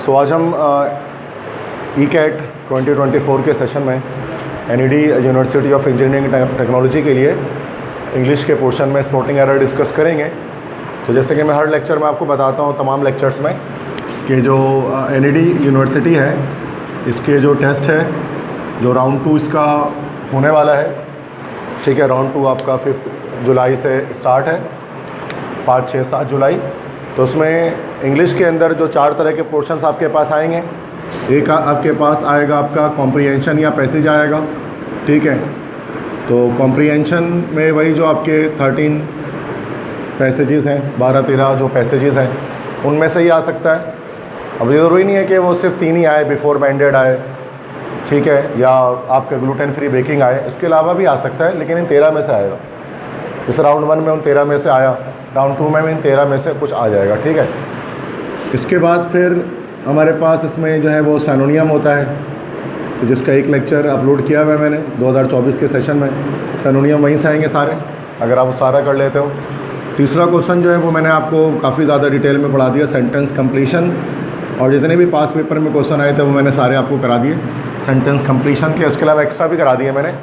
सो आज हम ECAT 2024 के सेशन में NED university of engineering technology के लिए इंग्लिश के पोर्शन में स्पॉटिंग एरर डिस्कस करेंगे। तो जैसे कि मैं हर लेक्चर में आपको बताता हूँ तमाम लेक्चर्स में कि जो NED यूनिवर्सिटी है इसके जो टेस्ट है जो राउंड 2 इसका होने वाला है, ठीक है। राउंड 2 आपका 5 जुलाई से स्टार्ट है, 5, 6, 7 जुलाई। तो उसमें इंग्लिश के अंदर जो 4 तरह के पोर्शंस आपके पास आएंगे। एक आपके पास आएगा आपका कॉम्प्रीहेंशन या पैसेज आएगा, ठीक है। तो कॉम्प्रीहेंशन में वही जो आपके 13 पैसेजेस हैं, 12-13 जो पैसेजेस हैं उनमें से ही आ सकता है। अब ये ज़रूरी नहीं है कि वो सिर्फ 3 ही आए, बिफोर बैंडेड आए, ठीक है, या आपके ग्लूटेन फ्री बेकिंग आए, इसके अलावा भी आ सकता है, लेकिन इन 13 में से आएगा। इस राउंड 1 में उन 13 में से आया, राउंड 2 में भी इन 13 में से कुछ आ जाएगा, ठीक है। इसके बाद फिर हमारे पास इसमें जो है वो सिनोनियम होता है, तो जिसका एक लेक्चर अपलोड किया हुआ है मैंने 2024 के सेशन में। सिनोनियम वहीं से आएंगे सारे, अगर आप सारा कर लेते हो। तीसरा क्वेश्चन जो है वो मैंने आपको काफ़ी ज़्यादा डिटेल में पढ़ा दिया, सेंटेंस कंप्लीशन, और जितने भी पास पेपर में क्वेश्चन आए थे वो मैंने सारे आपको करा दिए सेंटेंस कंप्लीशन के। उसके अलावा एक्स्ट्रा भी करा दिए मैंने।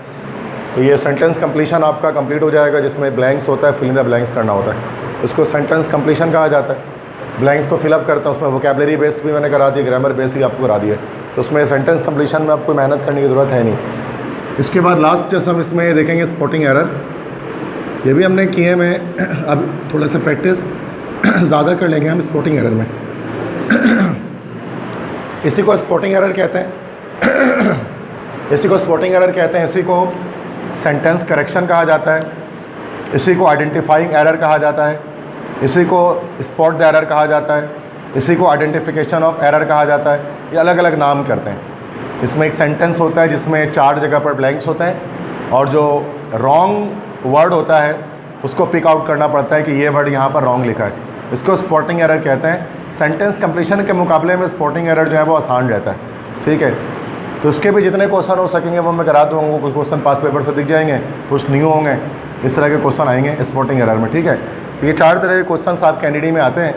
तो ये सेंटेंस कंप्लीशन आपका कंप्लीट हो जाएगा, जिसमें ब्लैंक्स होता है, फिल इन द ब्लैंक्स करना होता है, उसको सेंटेंस कंप्लीशन कहा जाता है। ब्लैंक्स को फिलअप करता है, उसमें वोकैबलरी बेस्ड भी मैंने करा दिया, ग्रामर बेस्ड भी आपको करा दिया। तो उसमें सेंटेंस कंप्लीशन में आपको मेहनत करने की ज़रूरत है नहीं। इसके बाद लास्ट जैसे हम इसमें देखेंगे स्पॉटिंग एरर, ये भी हमने किए। मैं अब थोड़ा सा प्रैक्टिस ज़्यादा कर लेंगे हम स्पॉटिंग एरर में। इसी को स्पॉटिंग एरर कहते हैं, इसी को स्पॉटिंग एरर कहते हैं, इसी को सेंटेंस करेक्शन कहा जाता है, इसी को आइडेंटिफाइंग एरर कहा जाता है, इसी को स्पॉट द एरर कहा जाता है, इसी को आइडेंटिफिकेशन ऑफ एरर कहा जाता है। ये अलग अलग नाम करते हैं। इसमें एक सेंटेंस होता है जिसमें 4 जगह पर ब्लैंक्स होते हैं, और जो रॉन्ग वर्ड होता है उसको पिक आउट करना पड़ता है कि ये वर्ड यहाँ पर रॉन्ग लिखा है। इसको स्पॉटिंग एरर कहते हैं। सेंटेंस कंप्लीशन के मुकाबले में स्पॉटिंग एरर जो है वो आसान रहता है, ठीक है। तो इसके भी जितने क्वेश्चन हो सकेंगे वो मैं करा दूँगा। कुछ क्वेश्चन पास पेपर से दिख जाएंगे, कुछ न्यू होंगे, इस तरह के क्वेश्चन आएंगे स्पॉटिंग एरर में, ठीक है। तो ये 4 तरह के क्वेश्चन आपके NED में आते हैं,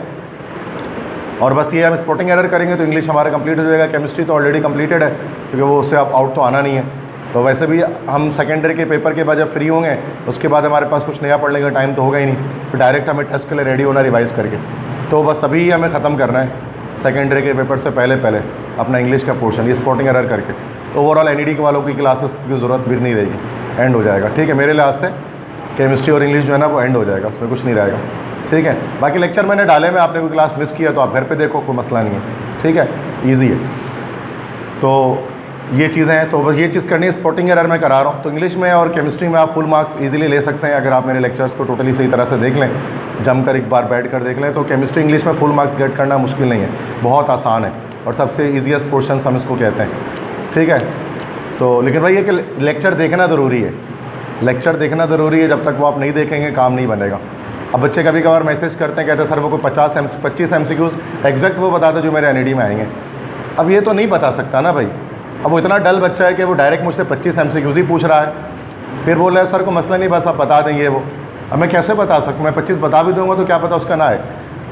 और बस ये हम स्पॉटिंग एरर करेंगे तो इंग्लिश हमारा कंप्लीट हो जाएगा। केमिस्ट्री तो ऑलरेडी कंप्लीटेड है, क्योंकि वो उससे आप आउट तो आना नहीं है। तो वैसे भी हम सेकेंडरी के पेपर के बाद जब फ्री होंगे उसके बाद हमारे पास कुछ नया पढ़ने का टाइम तो होगा ही नहीं, फिर डायरेक्ट हमें टेस्ट के लिए रेडी होना रिवाइज़ करके। तो बस अभी हमें ख़त्म करना है सेकेंडरी के पेपर से पहले अपना इंग्लिश का पोर्शन ये स्पॉटिंग एरर करके। तो ओवरऑल NED के वालों की क्लासेस की ज़रूरत भी नहीं रहेगी, एंड हो जाएगा, ठीक है। मेरे लिहाज से केमिस्ट्री और इंग्लिश जो है ना वो एंड हो जाएगा, उसमें कुछ नहीं रहेगा, ठीक है। बाकी लेक्चर मैंने डाले में, आपने कोई क्लास मिस किया तो आप घर पे देखो, कोई मसला नहीं है, ठीक है, ईजी है। तो ये चीज़ें हैं, तो बस ये चीज़ करनी है। स्पॉटिंग एरर मैं करा रहा हूँ। तो इंग्लिश में और केमिस्ट्री में आप फुल मार्क्स इजीली ले सकते हैं अगर आप मेरे लेक्चर्स को टोटली सही तरह से देख लें, जमकर एक बार बैठ कर देख लें। तो केमिस्ट्री इंग्लिश में फुल मार्क्स गेट करना मुश्किल नहीं है, बहुत आसान है, और सबसे ईजीएस्ट पोर्शन हम इसको कहते हैं, ठीक है। तो लेकिन भाई ये कि लेक्चर देखना ज़रूरी है, लेक्चर देखना ज़रूरी है। जब तक वो आप नहीं देखेंगे काम नहीं बनेगा। अब बच्चे कभी कभार मैसेज करते हैं, कहते हैं सर वो कोई 25 MCQs एग्जैक्ट वो बता दो जो मेरे NED में आएंगे। अब ये तो नहीं बता सकता ना भाई। अब वो इतना डल बच्चा है कि वो डायरेक्ट मुझसे 25 MCQs ही पूछ रहा है, फिर बोल रहा है सर को मसला नहीं, बस आप बता देंगे वो। अब मैं कैसे बता सकूँ? मैं 25 बता भी दूंगा तो क्या पता उसका ना है।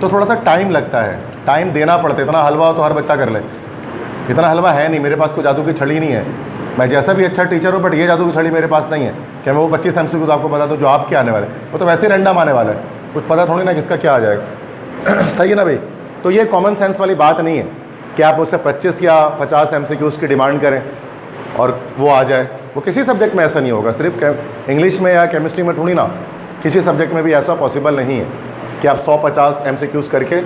तो थोड़ा सा टाइम लगता है, टाइम देना पड़ता है। इतना हलवा हो तो हर बच्चा कर ले, इतना हलवा है नहीं। मेरे पास कोई जादू की छड़ी नहीं है, मैं जैसा भी अच्छा टीचर हूँ, बट ये जादू की छड़ी मेरे पास नहीं है कि मैं वो 25 MCQs आपको बता दूँ जो आपके आने वाले। वो तो वैसे ही रैंडम आने वाला है, कुछ पता थोड़ी ना किसका क्या आ जाएगा। सही है ना भाई? तो ये कॉमन सेंस वाली बात नहीं है कि आप उससे 25 या 50 MCQs की डिमांड करें और वो आ जाए। वो किसी सब्जेक्ट में ऐसा नहीं होगा, सिर्फ इंग्लिश में या केमिस्ट्री में थोड़ी ना, किसी सब्जेक्ट में भी ऐसा पॉसिबल नहीं है कि आप 150 MCQs करके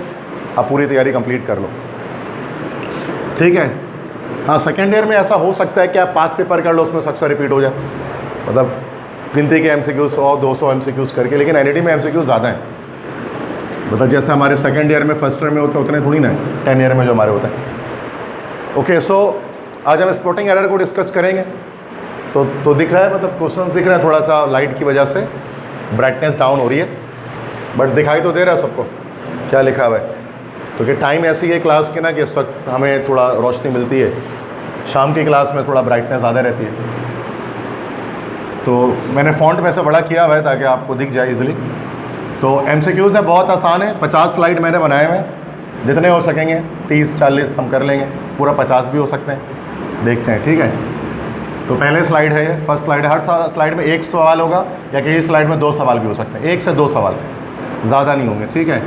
आप पूरी तैयारी कंप्लीट कर लो, ठीक है। हाँ, सेकेंड ईयर में ऐसा हो सकता है कि आप पास पेपर कर लो, उसमें अक्सर रिपीट हो जाए, मतलब गिनती के MCQs 100-200 MCQs करके। लेकिन NED में MCQs ज़्यादा हैं, मतलब जैसे हमारे सेकेंड ईयर में फर्स्ट ईयर में होते हैं उतने थोड़ी ना 10 ईयर में जो हमारे होते हैं। ओके, सो आज हम स्पॉटिंग एरर को डिस्कस करेंगे। तो दिख रहा है, मतलब क्वेश्चंस दिख रहा है, थोड़ा सा लाइट की वजह से ब्राइटनेस डाउन हो रही है, बट दिखाई तो दे रहा है सबको क्या लिखा हुआ है। तो कि टाइम ऐसी है क्लास की ना कि इस वक्त हमें थोड़ा रोशनी मिलती है, शाम की क्लास में थोड़ा ब्राइटनेस ज़्यादा रहती है। तो मैंने फ़ॉन्ट वैसे बड़ा किया हुआ है ताकि आपको दिख जाए इजीली। तो MCQs है, बहुत आसान है। 50 स्लाइड मैंने बनाए हुए हैं, जितने हो सकेंगे 30-40 हम कर लेंगे, पूरा 50 भी हो सकते हैं, देखते हैं, ठीक है। तो पहले स्लाइड है ये, फर्स्ट स्लाइड है। हर स्लाइड में एक सवाल होगा या किसी स्लाइड में 2 सवाल भी हो सकते हैं, 1 से 2 सवाल, ज़्यादा नहीं होंगे, ठीक है।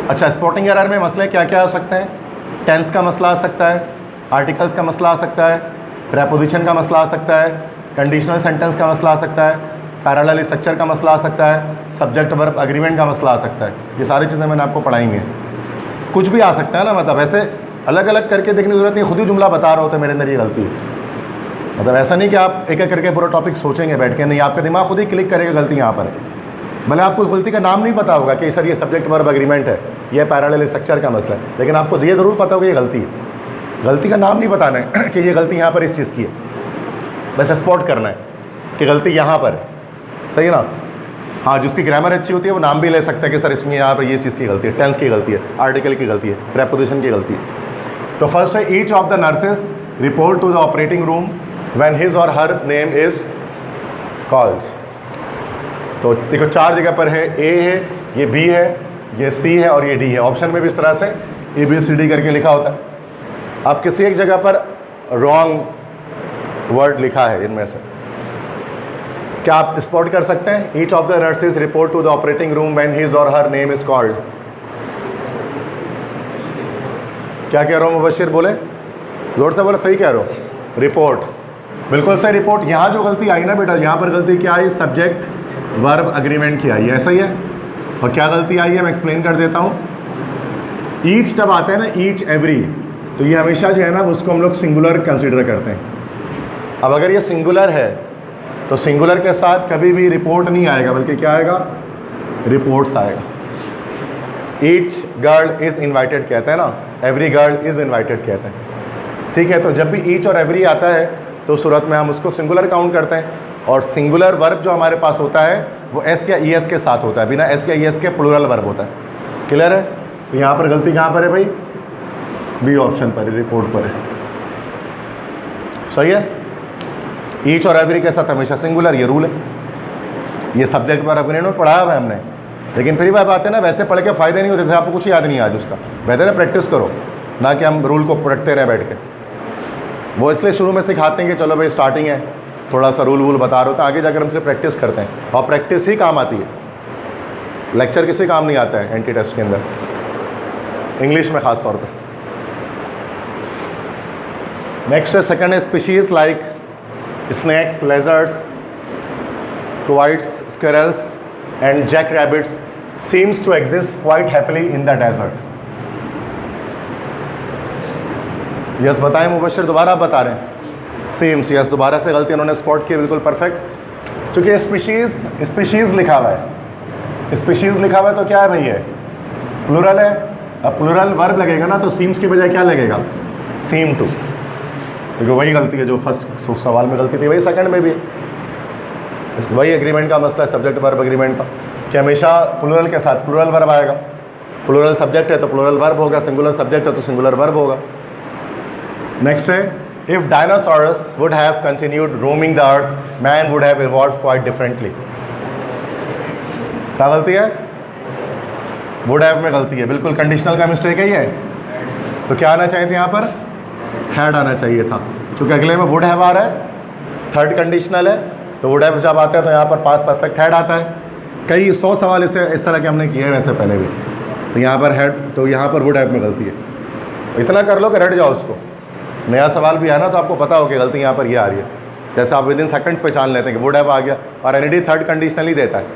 अच्छा, स्पॉटिंग एरर में मसले क्या क्या हो सकते हैं? टेंस का मसला आ सकता है, आर्टिकल्स का मसला आ सकता है, प्रेपोजिशन का मसला आ सकता है, कंडीशनल सेंटेंस का मसला आ सकता है, पैरेलल स्ट्रक्चर का मसला आ सकता है, सब्जेक्ट वर्ब एग्रीमेंट का मसला आ सकता है। ये सारी चीज़ें मैंने आपको पढ़ाएंगे। कुछ भी आ सकता है ना, मतलब ऐसे अलग अलग करके देखने की जरूरत नहीं, खुद ही जुमला बता रहे होते मेरे अंदर ये गलती है। मतलब ऐसा नहीं कि आप एक एक करके पूरा टॉपिक सोचेंगे बैठ के, नहीं, आपका दिमाग खुद ही क्लिक करेगा गलती यहाँ पर है। भले आपको गलती का नाम नहीं पता होगा कि सर ये सब्जेक्ट वर्ब एग्रीमेंट है, ये पैरेलल स्ट्रक्चर का मसला है, लेकिन आपको ये ज़रूर पता होगा ये गलती है। गलती का नाम नहीं बताना है कि ये गलती यहाँ पर इस चीज़ की है, बस स्पॉट करना है कि गलती यहाँ पर है, सही ना। हाँ, जिसकी ग्रामर अच्छी होती है वो नाम भी ले सकता है कि सर इसमें यहाँ पर ये चीज़ की गलती है, टेंस की गलती है, आर्टिकल की गलती है, प्रेपोजिशन की गलती है। तो फर्स्ट है, each of the nurses report to the operating room when his or her name is called. तो देखो 4 जगह पर है, ए है, ये बी है, ये सी है और ये डी है। ऑप्शन में भी इस तरह से ABCD करके लिखा होता है। अब किसी एक जगह पर रॉन्ग वर्ड लिखा है इनमें से, क्या आप स्पॉट कर सकते हैं? Each of the nurses report to the operating room when his or her name is called. क्या कह रहा हूँ मुबशिर? बोले जोर से, बोले सही कह रहे हो। रिपोर्ट, बिल्कुल सही रिपोर्ट। यहाँ जो गलती आई ना बेटा, यहाँ पर गलती क्या आई? सब्जेक्ट वर्ब एग्रीमेंट की आई, ऐसा ही है। और क्या गलती आई है मैं एक्सप्लेन कर देता हूँ। ईच जब आता है ना, ईच एवरी, तो ये हमेशा जो है ना उसको हम लोग सिंगुलर कंसिडर करते हैं। अब अगर ये सिंगुलर है तो सिंगुलर के साथ कभी भी रिपोर्ट नहीं आएगा, बल्कि क्या आएगा? रिपोर्ट्स आएगा। ईच गर्ल इज़ इन्वाइटेड कहते हैं ना, एवरी गर्ल इज़ इन्वाइटेड कहते हैं, ठीक है। तो जब भी ईच और एवरी आता है तो सूरत में हम उसको सिंगुलर काउंट करते हैं। और सिंगुलर वर्ब जो हमारे पास होता है वो एस या ES के साथ होता है, बिना एस या ES के प्लूरल वर्ब होता है। क्लियर है? तो यहाँ पर गलती कहाँ पर है भाई? बी ऑप्शन पर, रिपोर्ट पर है। सही है। ईच और एवरी के साथ हमेशा सिंगुलर, ये रूल है। ये सब्जेक्ट पर अपने में पढ़ा हुआ है हमने, लेकिन फिर बात है ना, वैसे पढ़ के फ़ायदे नहीं होते, जैसे आपको कुछ याद नहीं आज उसका। बेहतर है प्रैक्टिस करो, ना कि हम रूल को पढ़ते रहें बैठ के। वो इसलिए शुरू में सिखाते हैं कि चलो भाई स्टार्टिंग है, थोड़ा सा रूल वूल बता रहे हो, तो आगे जाकर हम सिर्फ प्रैक्टिस करते हैं, और प्रैक्टिस ही काम आती है। लेक्चर किसी काम नहीं आता है एंटी टेस्ट के अंदर, इंग्लिश में ख़ास तौर पे। नेक्स्ट है, सेकंड है, species like snakes, lizards, coyotes, squirrels and jackrabbits seems to exist quite happily in the desert. Yes बताएं मुबशिर, दोबारा आप बता रहे हैं। सीम्स, यस, दोबारा से गलती उन्होंने स्पॉट की, बिल्कुल परफेक्ट। क्योंकि स्पीशीज़ लिखा हुआ है, स्पीशीज़ लिखा हुआ है तो क्या है भाई? है प्लूरल है। अब प्लूरल वर्ब लगेगा ना, तो सीम्स की बजाय क्या लगेगा? Seem to. क्योंकि वही गलती है जो फर्स्ट सवाल में गलती थी, वही सेकंड में भी है। वही एग्रीमेंट का मसला है, सब्जेक्ट वर्ब एग्रीमेंट का, कि हमेशा प्लूरल के साथ प्लूरल वर्ब आएगा। प्लूरल सब्जेक्ट है तो प्लूरल वर्ब होगा, सिंगुलर सब्जेक्ट है तो सिंगुलर वर्ब होगा। नेक्स्ट है, if dinosaurs would have continued roaming the earth, man would have evolve quite differently. क्या गलती है? वुड हैव में गलती है, बिल्कुल कंडीशनल का मिस्टेक है ये। तो क्या आना चाहिए था यहाँ पर? हैड आना चाहिए था, क्योंकि अगले में वुड हैव आ रहा है, थर्ड कंडीशनल है, तो वुड हैव जब आता है तो यहाँ पर पास परफेक्ट हैड आता है। कई 100 सवाल इस तरह के हमने किए हैं वैसे पहले भी। तो यहाँ पर हैड, तो यहाँ पर वुड हैव में गलती है। इतना कर लो कि रट जाओ उसको। नया सवाल भी है ना, तो आपको पता हो कि गलती यहाँ पर ये आ रही है। जैसे आप विद इन सेकंड्स पहचान लेते हैं कि वुड हैव आ गया, और एनईडी थर्ड कंडीशनल ही देता है,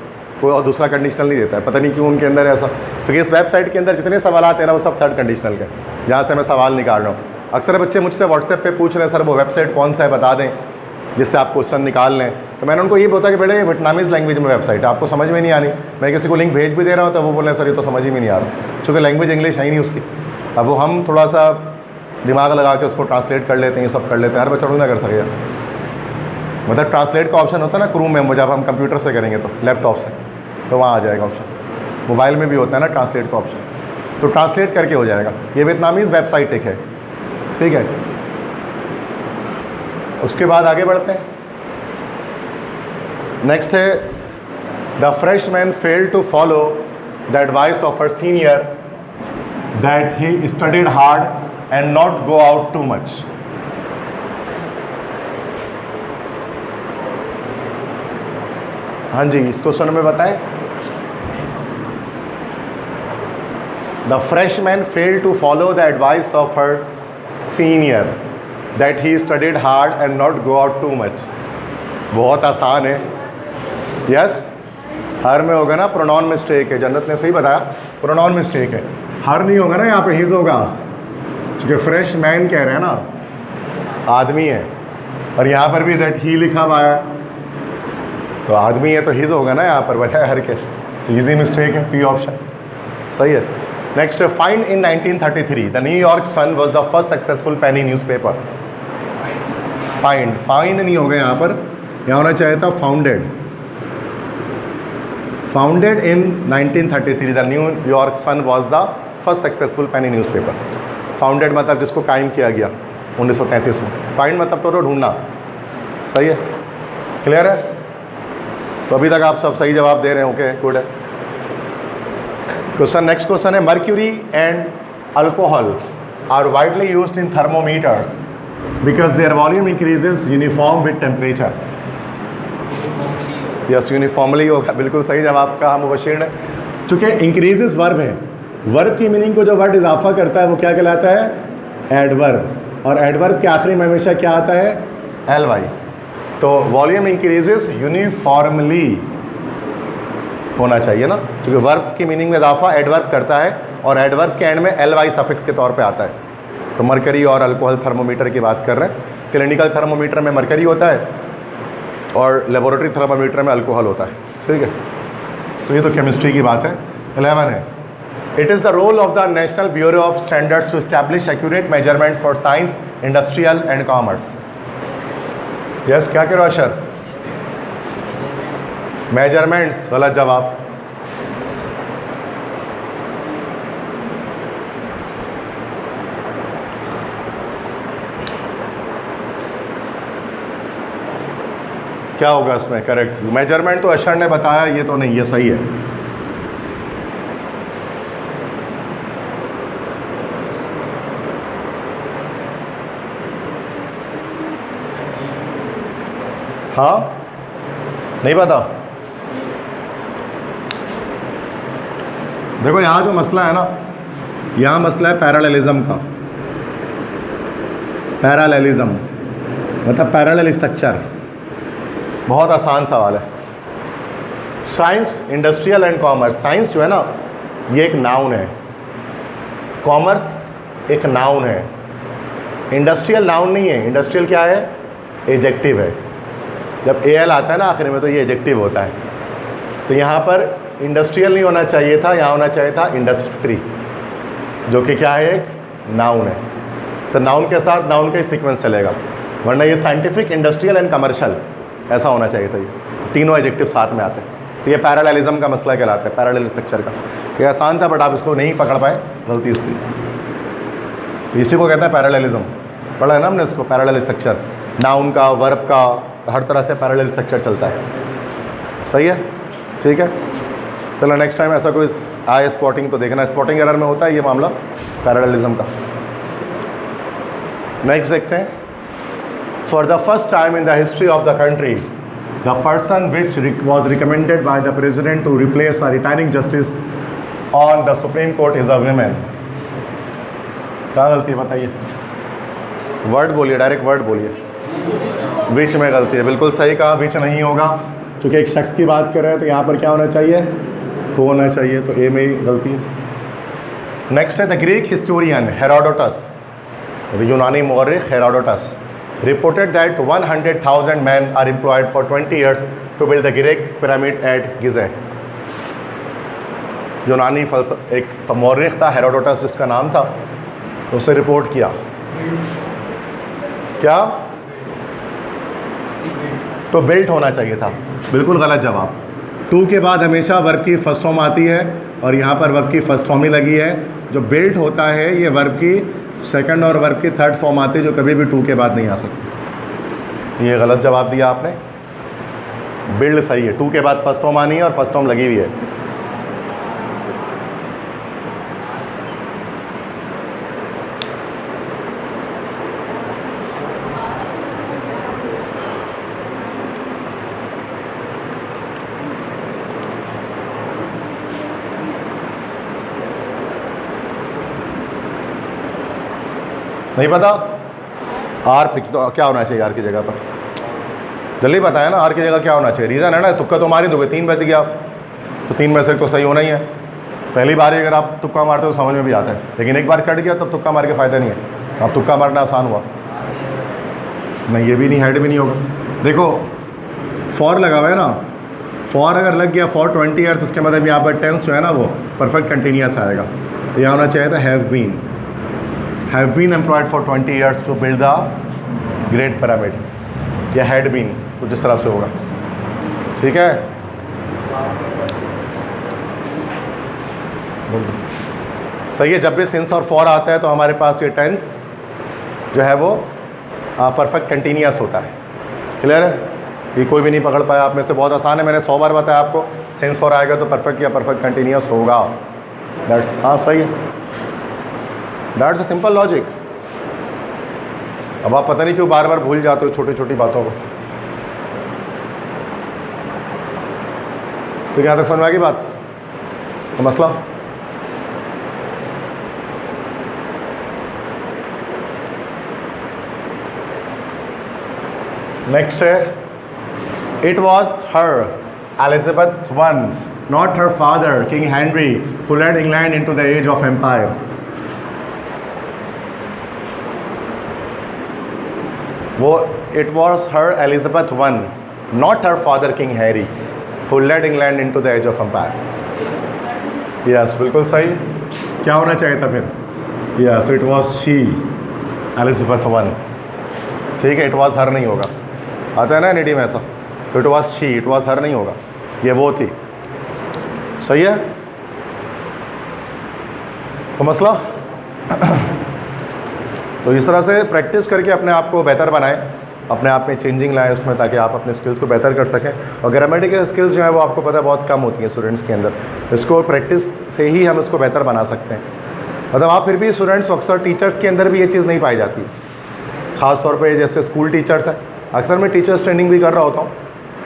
कोई और दूसरा कंडीशनल नहीं देता है। पता नहीं क्यों उनके अंदर ऐसा। तो इस वेबसाइट के अंदर जितने सवाल आते हैं ना, वो सब थर्ड कंडीशनल के, जहाँ से मैं सवाल निकाल रहा हूँ। अक्सर बच्चे मुझसे व्हाट्सएप पे पूछ रहे हैं, सर वो वेबसाइट कौन सा है बता दें जिससे आप क्वेश्चन निकाल लें। तो मैंने उनको ये बोला कि बेटे ये वियतनामीज़ लैंग्वेज में वेबसाइट है, आपको समझ में नहीं आनी। मैं किसी को लिंक भेज भी दे रहा हूँ तो वो बोल रहे हैं सर ये तो समझ ही में नहीं आ रहा, क्योंकि लैंग्वेज इंग्लिश है ही नहीं उसकी। अब वो हम थोड़ा सा दिमाग लगा के उसको ट्रांसलेट कर लेते हैं, ये सब कर लेते हैं। हर बच्चा ना कर सकेगा। मतलब ट्रांसलेट का ऑप्शन होता है ना क्रोम में, जब हम कंप्यूटर से करेंगे तो लैपटॉप से, तो वहाँ आ जाएगा ऑप्शन। मोबाइल में भी होता है ना ट्रांसलेट का ऑप्शन, तो ट्रांसलेट करके हो जाएगा। ये वियतनामीज़ वेबसाइट एक है, ठीक है। उसके बाद आगे बढ़ते हैं। नेक्स्ट है, the freshman failed to follow the advice of her senior that he studied hard and not go out too much. हाँ जी, इस क्वेश्चन में बताएं। The freshman failed to follow the advice of her senior that he studied hard and not go out too much. बहुत आसान है। Yes, हर में होगा ना, प्रोनाउन मिस्टेक है। जन्नत ने सही बताया, प्रोनाउन मिस्टेक है। हर नहीं होगा ना, यहाँ पे हिज होगा, क्योंकि फ्रेश मैन कह रहे हैं ना, आदमी है। और यहाँ पर भी दैट ही लिखा हुआ है, तो आदमी है तो हिज होगा ना यहाँ पर, बजाय हर के। तो इजी मिस्टेक है, पी ऑप्शन सही है। Next, find in 1933 the New York Sun was the first successful penny newspaper. Find नहीं होगा यहाँ पर, यहाँ होना चाहिए था founded. Founded in 1933 the New York Sun was the first successful penny newspaper. Founded मतलब जिसको कायम किया गया 1933 में। फाइंड मतलब तो ढूंढना। सही है, क्लियर है? तो अभी तक आप सब सही जवाब दे रहे हैं, ओके, गुड है। क्वेश्चन, नेक्स्ट क्वेश्चन है, mercury and alcohol are widely used in thermometers because their volume increases uniform with temperature. Yes, uniformly होगा, बिल्कुल सही जवाब का हम मुबशिर ने। चूँकि इंक्रीजेस वर्ब है, वर्ब की मीनिंग को जो वर्ड इजाफा करता है वो क्या कहलाता है? एडवर्ब। और एडवर्ब के आखिरी में हमेशा क्या आता है? L Y. तो वॉल्यूम इंक्रीजेस यूनिफॉर्मली होना चाहिए ना, क्योंकि वर्ब की मीनिंग में इजाफा एडवर्ब करता है और एडवर्ब के एंड में एल वाई सफिक्स के तौर पे आता है। तो मरकरी और अल्कोहल थर्मोमीटर की बात कर रहे हैं। क्लिनिकल थर्मोमीटर में मरकरी होता है और लेबोरेटरी थर्मोमीटर में अल्कोहल होता है, ठीक है। तो ये तो केमिस्ट्री की बात है। 11 है, it is the role of the National Bureau of Standards to establish accurate measurements for science, industrial and commerce. Yes, क्या करो अशर? मेजरमेंट्स, गलत जवाब। क्या होगा इसमें करेक्ट? मेजरमेंट तो अशर ने बताया, ये तो नहीं, ये सही है। हाँ, नहीं पता? देखो यहाँ जो मसला है ना, यहाँ मसला है पैरेललिज्म का। पैरेललिज्म मतलब पैरेलल स्ट्रक्चर। बहुत आसान सवाल है। Science, industrial and commerce. Science जो है ना, ये एक नाउन है, कॉमर्स एक नाउन है, इंडस्ट्रियल नाउन नहीं है। इंडस्ट्रियल क्या है? एजेक्टिव है। जब ए एल आता है ना आखिर में, तो ये एजेक्टिव होता है। तो यहाँ पर इंडस्ट्रियल नहीं होना चाहिए था, यहाँ होना चाहिए था इंडस्ट्री, जो कि क्या है? एक नाउन है। तो नाउन के साथ नाउन का ही सीक्वेंस चलेगा, वरना ये साइंटिफिक, इंडस्ट्रियल एंड कमर्शियल ऐसा होना चाहिए था। ये तीनों एजेक्टिव साथ में आते हैं। तो ये पैरेललिज्म का मसला कहलाता है, पैरेलल स्ट्रक्चर का। ये आसान था बट आप इसको नहीं पकड़ पाए, गलती इसकी। तो इसी को कहता है पैरेललिज्म। पढ़ा है ना हमने इसको, पैरेलल स्ट्रक्चर। नाउन का, वर्ब का, हर तरह से पैरेलल स्ट्रक्चर चलता है। सही है, ठीक है। चलो नेक्स्ट टाइम ऐसा कोई आए स्पॉटिंग तो देखना। स्पॉटिंग एरर में होता है ये मामला पैरेललिज्म का। नेक्स्ट देखते हैं। For the first time in the history of the country the person which was recommended by the president to replace a retiring justice on the Supreme Court is a women. क्या गलती है बताइए? Word बोलिए, direct word बोलिए। विच में गलती है, बिल्कुल सही कहा। विच नहीं होगा, क्योंकि एक शख्स की बात कर रहे हैं, तो यहाँ पर क्या होना चाहिए? हो होना चाहिए, तो ए में ही गलती है। नेक्स्ट है, द ग्रीक हिस्टोरियन हेरोडोटस, यूनानी मौर्रिख Herodotus, reported that 100,000 man are employed for 20 years to build the great pyramid at Giza. यूनानी एक तो मौर्रिख था हेरोडोटस जिसका नाम था, उससे रिपोर्ट किया। क्या? तो बिल्ट होना चाहिए था, बिल्कुल गलत जवाब। टू के बाद हमेशा वर्ब की फर्स्ट फॉर्म आती है और यहाँ पर वर्ब की फर्स्ट फॉर्म ही लगी है। जो बिल्ट होता है ये वर्ब की सेकंड और वर्ब की थर्ड फॉर्म आती है, जो कभी भी टू के बाद नहीं आ सकती। ये गलत जवाब दिया आपने। बिल्ड सही है, टू के बाद फर्स्ट फॉर्म आनी है और फर्स्ट फॉर्म लगी हुई है। नहीं पता? आर तो क्या होना चाहिए आर की जगह पर? जल्दी पता है ना आर की जगह क्या होना चाहिए? रीज़न है ना, तुक्का तो मार ही दोगे, 3 बज गया तो 3 में से तो सही होना ही है। पहली बार ही अगर आप तुक्का मारते हो तो समझ में भी आता है, लेकिन एक बार कट गया तब तुक्का मार के फ़ायदा नहीं है। अब तुक्का मारना आसान हुआ नहीं, ये भी नहीं, हेड भी नहीं होगा। देखो फॉर लगा हुआ है ना, फॉर अगर लग गया फॉर 20 ईयर तो उसके मतलब यहाँ पर टेंस जो है ना वो परफेक्ट कंटिन्यूस आएगा। तो यहाँ होना चाहिए था have been employed for 20 years to build the great Pyramid, या हैड बीन, कुछ इस तरह से होगा। ठीक है, सही है। जब भी सिंस और फॉर आता है तो हमारे पास ये टेंस जो है वो परफेक्ट कंटिन्यूस होता है। क्लियर है? ये कोई भी नहीं पकड़ पाया आप में से, बहुत आसान है, मैंने 100 बार बताया आपको। सिंस फॉर आएगा तो परफेक्ट या परफेक्ट कंटिन्यूस होगा। दैट्स, हाँ सही है, दैट्स अ सिंपल लॉजिक। अब आप पता नहीं क्यों बार बार भूल जाते हो छोटी छोटी बातों को। तो यहाँ तक समझ में आ गई बात? तो मसला नेक्स्ट है, it was her Elizabeth one, not her father king Henry, who led England into the age of empire. वो it was her Elizabeth one, not her father king Harry, who led England into the age of empire. Yes, बिल्कुल सही। क्या होना चाहिए था फिर? Yes, it was she Elizabeth one. ठीक है, इट वॉज हर नहीं होगा, आता है ना एनईडी में ऐसा, it was she, it was हर नहीं होगा, ये वो थी। सही है, तो मसला तो इस तरह से प्रैक्टिस करके अपने आप को बेहतर बनाएं, अपने आप में चेंजिंग लाएं उसमें, ताकि आप अपने स्किल्स को बेहतर कर सकें। और ग्रामेटिकल स्किल्स जो है वो आपको पता है बहुत कम होती हैं स्टूडेंट्स के अंदर, इसको प्रैक्टिस से ही हम इसको बेहतर बना सकते हैं। मतलब आप फिर भी स्टूडेंट्स अक्सर टीचर्स के अंदर भी ये चीज़ नहीं पाई जाती, ख़ास तौर पे जैसे स्कूल टीचर्स हैं। अक्सर मैं टीचर्स ट्रेनिंग भी कर रहा होता हूँ,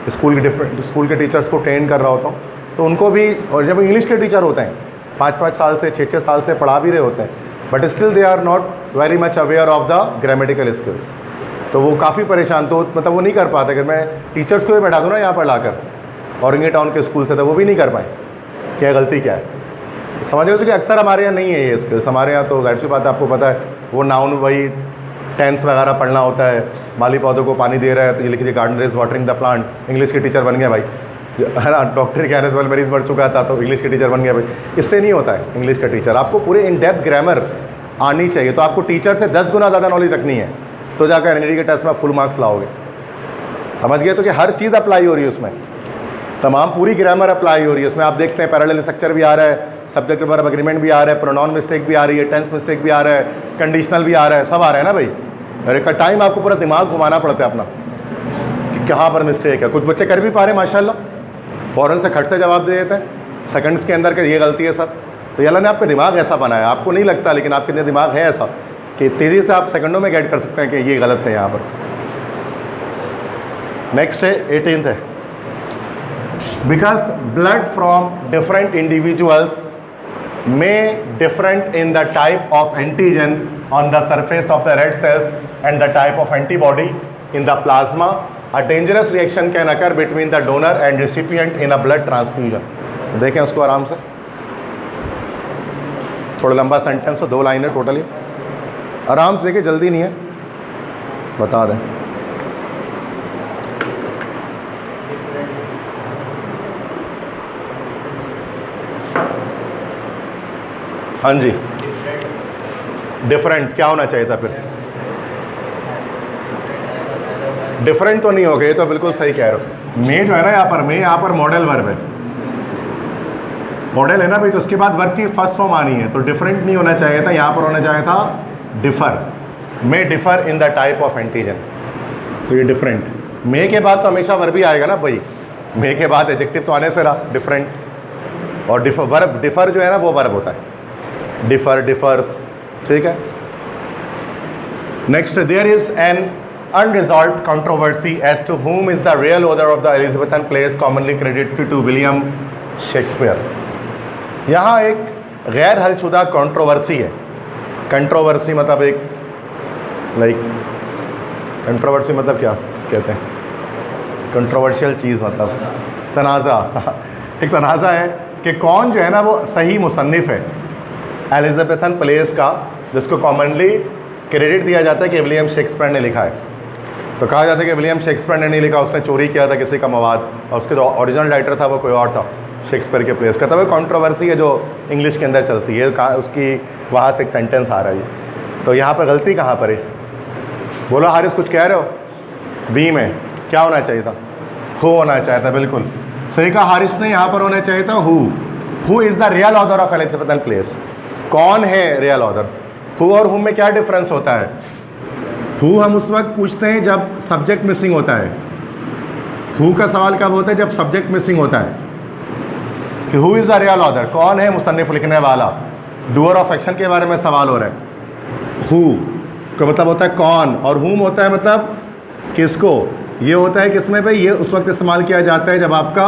स्कूल के डिफरेंट स्कूल के टीचर्स को ट्रेन कर रहा होता हूँ, तो उनको भी, और जब इंग्लिश के टीचर होते हैं 5-5 साल से 6-6 साल से पढ़ा भी रहे होते हैं, but still they are not very much aware of the grammatical skills, तो वो काफ़ी परेशान, तो मतलब वो नहीं कर पाते। अगर मैं टीचर्स को भी बैठा दूँ ना यहाँ पर लाकर औरंगी टाउन के स्कूल से, तो वो भी नहीं कर पाए, क्या गलती क्या है। समझ रहे हो कि अक्सर हमारे यहाँ नहीं है ये स्किल्स। हमारे यहाँ तो जाहिर सी बात है, आपको पता है, वो नाउन वही टेंस वगैरह पढ़ना होता है, माली पौधों को पानी दे रहा है तो ये लिख दीजिए gardener is watering the plant, English के टीचर बन गया भाई, है ना। डॉक्टर के आने से मरीज बढ़ चुका था तो इंग्लिश के टीचर बन गया भाई। इससे नहीं होता है इंग्लिश का टीचर, आपको पूरे इन डेप्थ ग्रामर आनी चाहिए। तो आपको टीचर से 10 गुना ज़्यादा नॉलेज रखनी है, तो जाकर एनईडी के टेस्ट में फुल मार्क्स लाओगे। समझ गए? तो कि हर चीज़ अप्लाई हो रही है उसमें, तमाम पूरी ग्रामर अप्लाई हो रही है उसमें। आप देखते हैं पैरेलल स्ट्रक्चर भी आ रहा है, सब्जेक्ट वर्ब एग्रीमेंट भी आ रहा है, प्रोनाउन मिस्टेक भी आ रही है, टेंस मिस्टेक भी आ रहा है, कंडीशनल भी आ रहा है, सब आ रहा है ना भाई। अरे का टाइम आपको पूरा दिमाग घुमाना पड़ता है अपना कि कहाँ पर मिस्टेक है। कुछ बच्चे कर भी पा रहे हैं माशाल्लाह, फ़ौरन से खट से जवाब दे देते हैं सेकंड्स के अंदर कि ये गलती है सर। तो ये अल्लाह ने आपका दिमाग ऐसा बनाया, आपको नहीं लगता, लेकिन आपके अंदर दिमाग है ऐसा कि तेज़ी से आप सेकंडों में गेट कर सकते हैं कि ये गलत है यहाँ पर। नेक्स्ट है 18th है, because blood from different individuals may different in the type of antigen on the surface of the red cells and the type of antibody in the plasma, a dangerous reaction can occur between the donor and recipient in a blood transfusion। देखें उसको आराम से, थोड़ा लंबा sentence है, 2 line है totally, आराम से देखिए, जल्दी नहीं है, बता दें। हाँ जी, डिफरेंट क्या होना चाहिए था फिर? डिफरेंट तो नहीं हो गए, तो बिल्कुल सही कह रहे हो। मे जो है ना यहाँ पर मॉडल वर्ब है, मॉडल है ना भाई, तो उसके बाद वर्ब की फर्स्ट फॉर्म आनी है, तो डिफरेंट नहीं होना चाहिए था, यहाँ पर होना चाहिए था differ. May differ in the type of antigen, तो ये डिफरेंट। मे के बाद तो हमेशा वर्ब ही आएगा ना भाई, मे के बाद एडजेक्टिव तो आने से रहा डिफरेंट, और डिफर जो है ना वो वर्ब होता है, डिफर, डिफर्स। ठीक है, next, there is an unresolved controversy as to whom is the real author of the Elizabethan plays commonly credited to William Shakespeare। यहाँ एक गैर हलशुदा कंट्रोवर्सी है। कंट्रोवर्सी मतलब एक लाइक कंट्रोवर्सी मतलब क्या कहते हैं, कंट्रोवर्शियल चीज़ मतलब तनाज़ा। एक तनाज़ा है कि कौन जो है ना वो सही मुसन्निफ़ है एलिज़ाबेथन प्लेस का, जिसको कॉमनली क्रेडिट दिया जाता है कि विलियम शेक्सपियर ने लिखा है। तो कहा जाता है कि विलियम शेक्सपियर ने नहीं लिखा, उसने चोरी किया था किसी का मवाद, और उसके जो ओरिजिनल राइटर था वो कोई और था शेक्सपियर के प्लेस का। तो वो कंट्रोवर्सी है जो इंग्लिश के अंदर चलती है, कहाँ उसकी वहाँ से एक सेंटेंस आ रहा है। तो यहाँ पर गलती कहाँ पर है? बोलो हारिस, कुछ कह रहे हो? बी में क्या होना चाहिए था? हु होना चाहिए था, बिल्कुल सही कहा हारिस ने। यहाँ पर होना चाहिए था who is the real author of Elizabethan place. कौन है रियल ऑथर? हु और हु में क्या डिफरेंस होता है? हु हम उस वक्त पूछते हैं जब सब्जेक्ट मिसिंग होता है। हु का सवाल कब होता है? जब सब्जेक्ट मिसिंग होता है कि who is the real author, कौन है मुसन्निफ लिखने वाला। डूअर ऑफ एक्शन के बारे में सवाल हो रहा है। हु का मतलब होता है कौन, और हुम होता है मतलब किसको। ये होता है किसमें भाई? ये उस वक्त इस्तेमाल किया जाता है जब आपका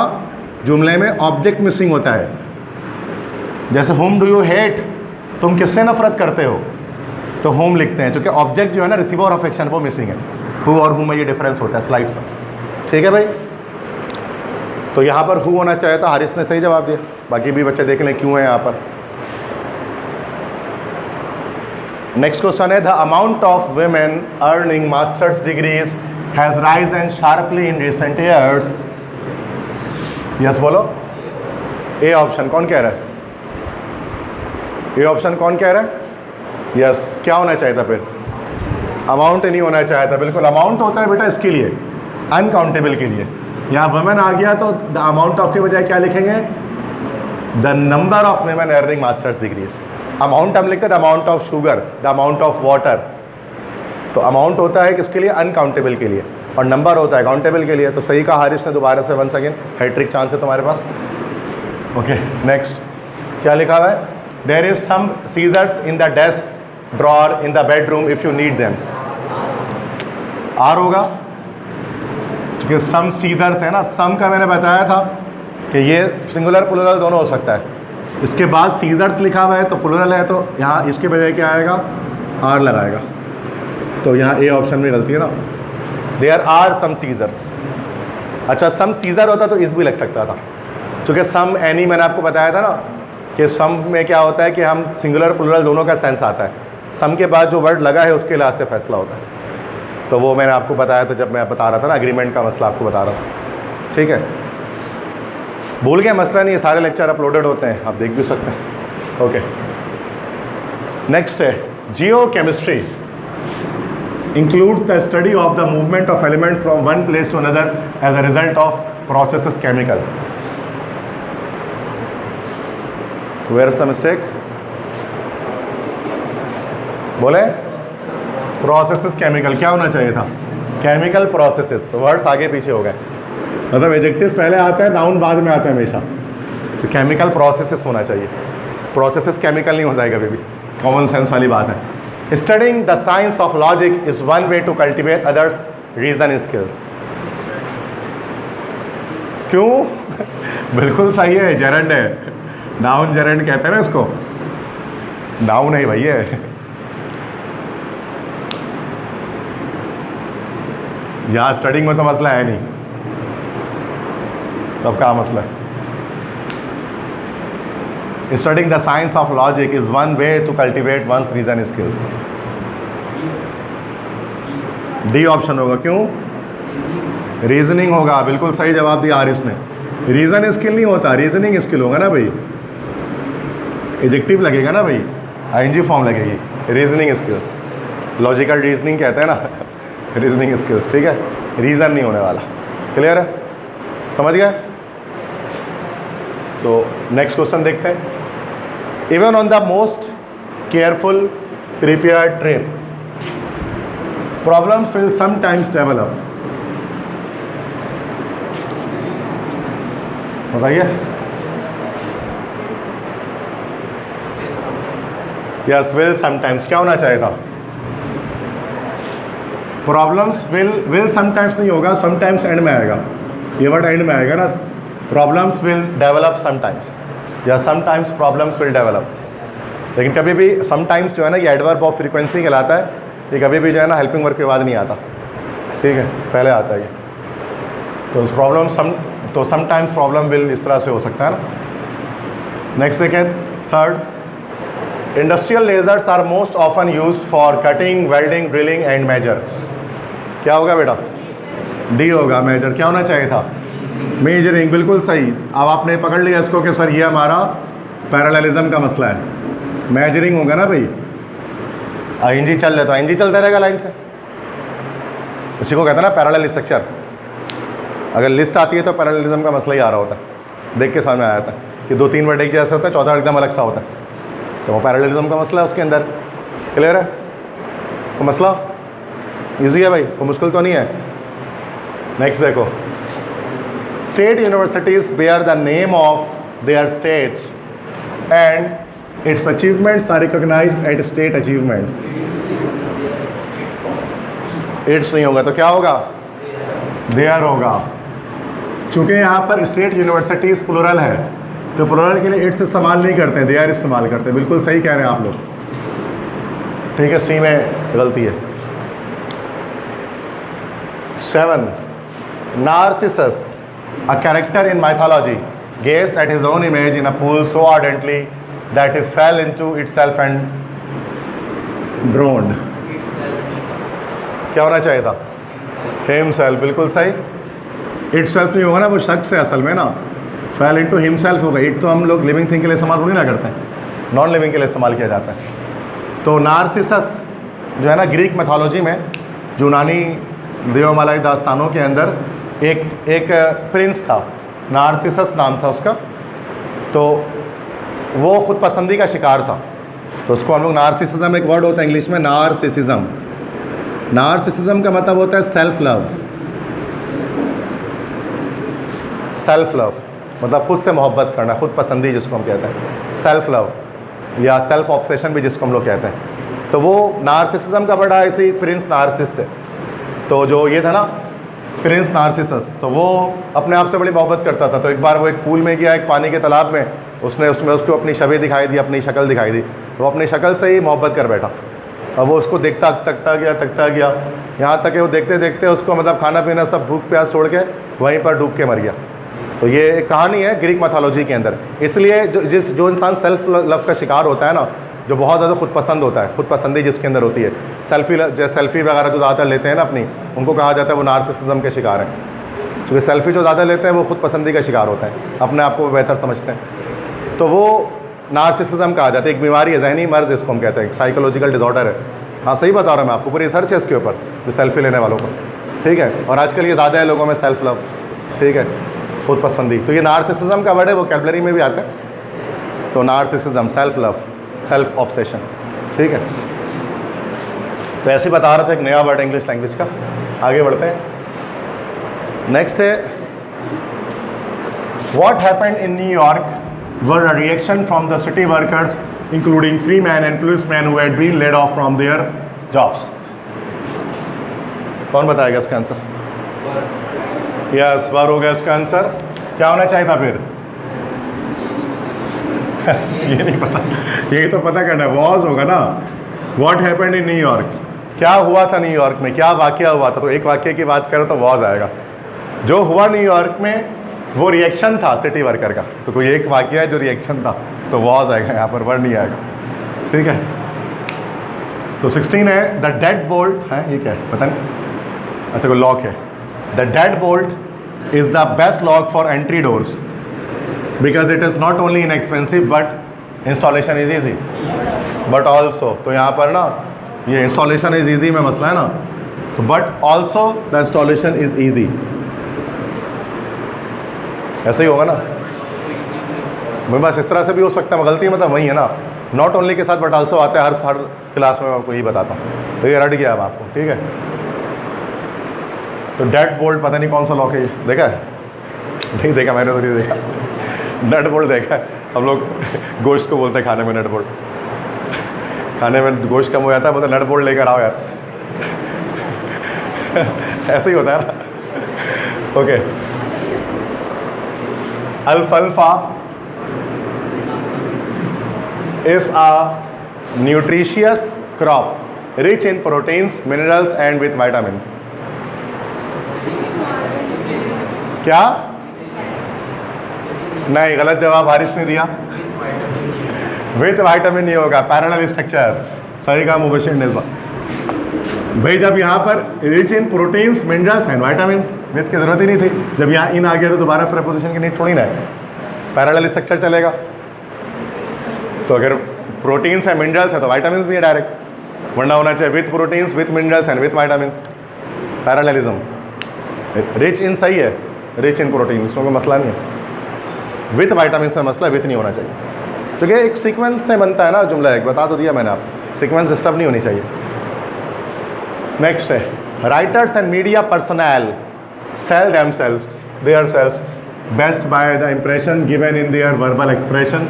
जुमले में ऑब्जेक्ट मिसिंग होता है। जैसे होम डू यू हेट, तुम किससे नफरत करते हो, तो होम लिखते हैं, क्योंकि ऑब्जेक्ट जो है ना रिसीवर ऑफ एक्शन वो मिसिंग है। हु और हुम में ये डिफरेंस होता है स्लाइड से, ठीक है भाई। तो यहाँ पर हु होना चाहिए था, हारिस ने सही जवाब दिया। बाकी भी बच्चे देख लें क्यों है यहाँ पर। नेक्स्ट क्वेश्चन है, the amount of women earning masters degrees has risen sharply in recent years. Yes बोलो। ए ऑप्शन कौन कह रहा है? ए ऑप्शन कौन कह रहा है? यस क्या होना चाहिए था फिर? अमाउंट नहीं होना चाहिए था, बिल्कुल। अमाउंट होता है बेटा इसके लिए, अनकाउंटेबल के लिए। यहाँ वुमेन आ गया तो द अमाउंट ऑफ के बजाय क्या लिखेंगे? The number of women earning masters degrees. Amount हम लिखते हैं the amount of sugar, the amount of water. तो अमाउंट होता है किसके लिए? अनकाउंटेबल के लिए, और नंबर होता है काउंटेबल के लिए। तो सही कहा हारिस ने दोबारा से, वंस अगेन हैट्रिक चांस है तुम्हारे पास। ओके नेक्स्ट क्या लिखा हुआ है? There is some scissors in the desk drawer in the bedroom if you need them. Are होगा क्योंकि सम सीजर्स है ना, सम का मैंने बताया था कि ये सिंगुलर प्लूरल दोनों हो सकता है। इसके बाद सीजर्स लिखा हुआ है तो प्लूरल है, तो यहाँ इसके बजाय क्या आएगा? आर लगाएगा। तो यहाँ ए ऑप्शन में गलती है ना, देयर आर सम सीजर्स। अच्छा सम सीजर होता तो इस भी लग सकता था, क्योंकि सम एनी मैंने आपको बताया था ना कि सम में क्या होता है कि हम सिंगुलर प्लूरल दोनों का सेंस आता है। सम के बाद जो वर्ड लगा है उसके लिहाज से फैसला होता है। तो वो मैंने आपको बताया था जब मैं बता रहा था ना, एग्रीमेंट का मसला आपको बता रहा था, ठीक है। भूल गया, मसला नहीं है, सारे लेक्चर अपलोडेड होते हैं, आप देख भी सकते हैं। ओके नेक्स्ट है, जियो chemistry includes the study of the movement of elements from one place to another as a result of processes chemical. Where is the mistake? बोले प्रोसेसेस केमिकल, क्या होना चाहिए था? Chemical processes. वर्ड्स आगे पीछे हो गए, मतलब एडजेक्टिव पहले आता है, नाउन बाद में आता है हमेशा। तो केमिकल प्रोसेसेस होना चाहिए, प्रोसेसेस केमिकल नहीं होता है कभी भी, कॉमन सेंस वाली बात है। Studying the science of logic is one way to cultivate others' reason skills. क्यों? बिल्कुल सही है, जेरंड है, नाउन जेरंड कहते हैं ना इसको, नाउन है भैया। यहाँ स्टडिंग में तो मसला है नहीं, तब क्या मसला है? Studying the science of logic is one way to cultivate one's reason skills. D option होगा। क्यों? रीजनिंग होगा, बिल्कुल सही जवाब दिया आरिस ने। रीजन स्किल नहीं होता, रीजनिंग स्किल होगा ना भाई, एडजेक्टिव लगेगा ना भाई, आईएनजी फॉर्म लगेगी, रीजनिंग स्किल्स। लॉजिकल रीजनिंग कहते हैं ना, रीजनिंग स्किल्स, ठीक है, रीजन नहीं होने वाला। क्लियर है? समझ गए? तो नेक्स्ट क्वेश्चन देखते हैं। Even on the most careful prepared trip problems will sometimes develop. बताइए। यस विल समटाइम्स, क्या होना चाहिए था? प्रॉब्लम्स विल समटाइम्स नहीं होगा, समटाइम्स एंड में आएगा, ये वर्ड एंड में आएगा ना। प्रॉब्लम्स विल डेवलप समटाइम्स, या समटाइम्स प्रॉब्लम्स विल डेवलप। लेकिन कभी भी समटाइम्स जो है ना, ये एडवर्ब ऑफ फ्रीक्वेंसी कहलाता है, ये कभी भी जो है ना हेल्पिंग वर्ब के बाद नहीं आता, ठीक है, पहले आता है ये। तो समटाइम्स प्रॉब्लम विल इस तरह से हो सकता है ना। नेक्स्ट देखें, third, industrial lasers are most often used for cutting, welding, drilling and measure. क्या होगा बेटा? डी होगा। मेजर क्या होना चाहिए था? मेजरिंग, बिल्कुल सही। अब आपने पकड़ लिया इसको कि सर ये हमारा पैरेललिज्म का मसला है, मेजरिंग होगा ना भाई। आईएनजी चल रहा तो आईएनजी चलता रहेगा लाइन से, इसी को कहते हैं ना पैरेलल स्ट्रक्चर। अगर लिस्ट आती है तो पैरेललिज्म का मसला ही आ रहा होता है, देख के सामने आया था कि 2-3 वर्ड एक जैसे होता है, चौथा एकदम अलग सा होता है, तो वो पैरेललिज्म का मसला है उसके अंदर। क्लियर है? तो मसला ईजी है भाई, कोई मुश्किल तो नहीं है। नेक्स्ट देखो, state universities bear the name of their state and its achievements are recognised at state achievements. Its नहीं होगा तो क्या होगा? देयर होगा। चूंकि यहाँ पर स्टेट यूनिवर्सिटीज़ प्लुरल है तो प्लुरल के लिए इट्स इस्तेमाल नहीं करते हैं, देयर इस्तेमाल करते हैं। बिल्कुल सही कह रहे हैं आप लोग, ठीक है, सी में गलती है। 7, Narcissus, a character in mythology, gazed at his own image in a pool so ardently that he fell into itself and drowned. क्या होना चाहिए था? himself, बिल्कुल सही। itself नहीं होगा ना, वो शख्स है असल में ना, fell into himself होगा। it तो हम लोग लिविंग थिंग के लिए इस्तेमाल नहीं ना करते हैं, नॉन लिविंग के लिए इस्तेमाल किया जाता है। तो नार्सिसस जो है ना, ग्रीक मैथोलॉजी में, यूनानी देवमालाई दास्तानों के अंदर एक प्रिंस था, नार्सिसस नाम था उसका। तो वो खुद पसंदी का शिकार था, तो उसको हम लोग नार्सिसिज्म, एक वर्ड होता है इंग्लिश में नार्सिसिज्म। नार्सिसिज्म का मतलब होता है सेल्फ लव। सेल्फ लव मतलब खुद से मोहब्बत करना, खुद पसंदी जिसको हम कहते हैं, सेल्फ लव या सेल्फ ऑब्सेशन भी जिसको हम लोग कहते हैं। तो वो नार्सिसिज्म का बड़ा ऐसे ही प्रिंस नार्सिस से, तो जो ये था ना प्रिंस नार्सिसस, तो वो अपने आप से बड़ी मोहब्बत करता था। तो एक बार वो एक पूल में गया, एक पानी के तालाब में, उसमें उसको अपनी छवि दिखाई दी, अपनी शक्ल दिखाई दी। वो अपनी शक्ल से ही मोहब्बत कर बैठा। अब वो उसको तकता गया, यहाँ तक कि वो देखते देखते उसको मतलब खाना पीना सब भूख प्यास छोड़ के वहीं पर डूब के मर गया। तो ये एक कहानी है ग्रीक मैथोलॉजी के अंदर। इसलिए जो इंसान सेल्फ लव का शिकार होता है ना, जो बहुत ज़्यादा खुद पसंद होता है, खुद पसंदी जिसके अंदर होती है, सेल्फी वगैरह जो ज़्यादा लेते हैं ना अपनी, उनको कहा जाता है वो नार्सिसिज्म के शिकार हैं। क्योंकि सेल्फी जो ज़्यादा लेते हैं वो खुद पसंदी का शिकार होता है, अपने आप को बेहतर समझते हैं, तो वो नार्सिसिज्म कहा जाता है। एक बीमारी है, जहनी मर्ज इसको हम कहते हैं, साइकोलॉजिकल डिसऑर्डर है। हाँ सही बता रहा हूँ मैं आपको, पूरी रिसर्च है इसके ऊपर, जो सेल्फी लेने वालों को, ठीक है। और आजकल ये ज़्यादा है लोगों में सेल्फ लव, ठीक है, खुद पसंदी। तो ये नार्सिसिज्म का वर्ड है, वो कैबलरी में भी आता है। तो narcissism, self love, self obsession, ठीक है। तो ऐसे ही बता रहा था, एक नया वर्ड इंग्लिश लैंग्वेज का। आगे बढ़ते हैं। नेक्स्ट है, what happened in New York were a reaction from the city workers including free man and policeman who had been laid off from their jobs. कौन बताएगा इसका आंसर? यस, वर होगा इसका आंसर। क्या होना चाहिए था फिर? ये नहीं पता, यही तो पता करना है। वॉज होगा ना, व्हाट हैपेंड इन न्यूयॉर्क, क्या हुआ था न्यूयॉर्क में, क्या वाकया हुआ था। तो एक वाकये की बात करो तो वॉज आएगा। जो हुआ न्यूयॉर्क में वो रिएक्शन था सिटी वर्कर का, तो कोई एक वाकया है जो रिएक्शन था, तो वॉज आएगा यहाँ पर, वर्ड नहीं आएगा, ठीक है। तो 16 है, द डेड बोल्ट है, ये क्या है पता नहीं, अच्छा कोई लॉक है। The dead bolt is the best lock for entry doors because it is not only inexpensive but installation is easy but also. तो यहाँ पर ना ये इंस्टॉलेशन इज़ ईजी में मसला है ना, तो but also the installation is easy, ऐसे ही होगा ना। बस इस तरह से भी हो सकता है, गलती मतलब वही है ना, नॉट ओनली के साथ बट ऑल्सो आता है हर क्लास में, मैं आपको यही बताता हूँ। तो ये रट गया अब आपको, ठीक है। तो डेड बोल्ट पता नहीं कौन सा लॉक है, देखा है? नहीं देखा, मैंने तो नहीं देखा। नट बोल्ट देखा है, हम लोग गोश्त को बोलते हैं खाने में नट बोल्ट, खाने में गोश्त कम हो जाता है, बोलते नट बोल्ट लेकर आओ यार। ऐसे ही होता है ना, ओके। अल्फाल्फा is a nutritious crop rich in proteins, minerals and with vitamins. क्या? नहीं, गलत जवाब हारिस ने दिया। विथ वाइटामिन नहीं होगा, पैरेलल स्ट्रक्चर। सही कहा मुबशिर निस्बा। भाई जब यहाँ पर rich in proteins, minerals and vitamins, with की जरूरत ही नहीं थी। जब यहाँ इन आ गया तो दोबारा प्रपोजिशन की नीड थोड़ी ना है, पैरेलल स्ट्रक्चर चलेगा। तो अगर प्रोटीन्स है, मिनरल्स है तो वाइटामिन्स भी है डायरेक्ट, वरना होना चाहिए with proteins, with minerals and with vitamins, parallelism. Rich in सही है, रिच इन प्रोटीन, उसमें कोई मसला नहीं है। विथ वाइटामिन्स में मसला, विथ नहीं होना चाहिए, क्योंकि एक सीक्वेंस से बनता है ना जुमला। एक बता तो दिया मैंने आप, सीक्वेंस डिस्टर्ब नहीं होनी चाहिए। नेक्स्ट है, writers and media personnel sell their selves best by the impression given in their verbal expression.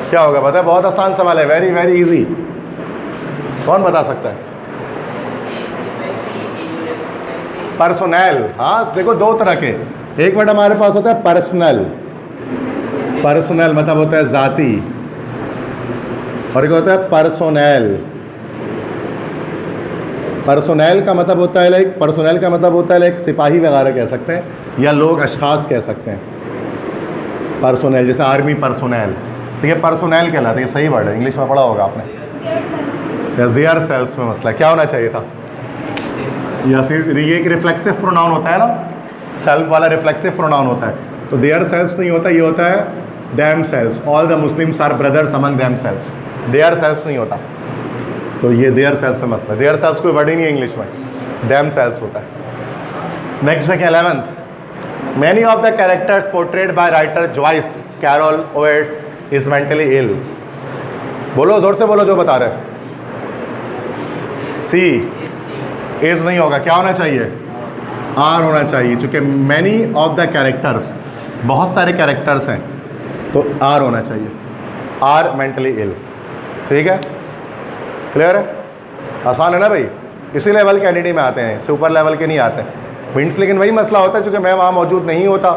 क्या होगा पता है? बहुत आसान सवाल है, वेरी वेरी इजी। कौन बता सकता है? पर्सनल, हाँ देखो दो तरह के, एक वर्ड हमारे पास होता है पर्सनल, पर्सनल मतलब होता है जाती, और एक होता है पर्सोनल। पर्सोनल का मतलब होता है लाइक, पर्सोनल का मतलब होता है लाइक सिपाही वगैरह कह सकते हैं, या लोग अशखास कह सकते हैं। पर्सोनल जैसे आर्मी पर्सोनल, ठीक है, पर्सोनल कहलाता है, ये सही वर्ड है, इंग्लिश में पढ़ा होगा आपने। देयर सेल्स में मसला क्या होना चाहिए था? यस, ये एक रिफ्लेक्सिव प्रोनाउन होता है ना, सेल्फ वाला रिफ्लेक्सिव प्रोनाउन होता है, तो देयर सेल्स नहीं होता, ये होता है themselves. All the Muslims are brothers among themselves, their selves नहीं होता। तो ये देयर सेल्स में मसला, देयर सेल्स कोई वर्ड ही नहीं है इंग्लिश में, डैम सेल्स होता है। नेक्स्ट है 11th, many of the characters portrayed by writer Joyce Carol Oates is mentally ill. बोलो जोर से बोलो जो बता रहे। सी, एज नहीं होगा, क्या होना चाहिए? आर होना चाहिए, चूँकि मैनी ऑफ द कैरेक्टर्स, बहुत सारे कैरेक्टर्स हैं, तो आर होना चाहिए, आर मेंटली इल। ठीक है, क्लियर है? आसान है ना भाई? इसी लेवल के एनईडी में आते हैं, सुपर लेवल के नहीं आते हिंट्स। लेकिन वही मसला होता है, चूँकि मैं वहाँ मौजूद नहीं होता,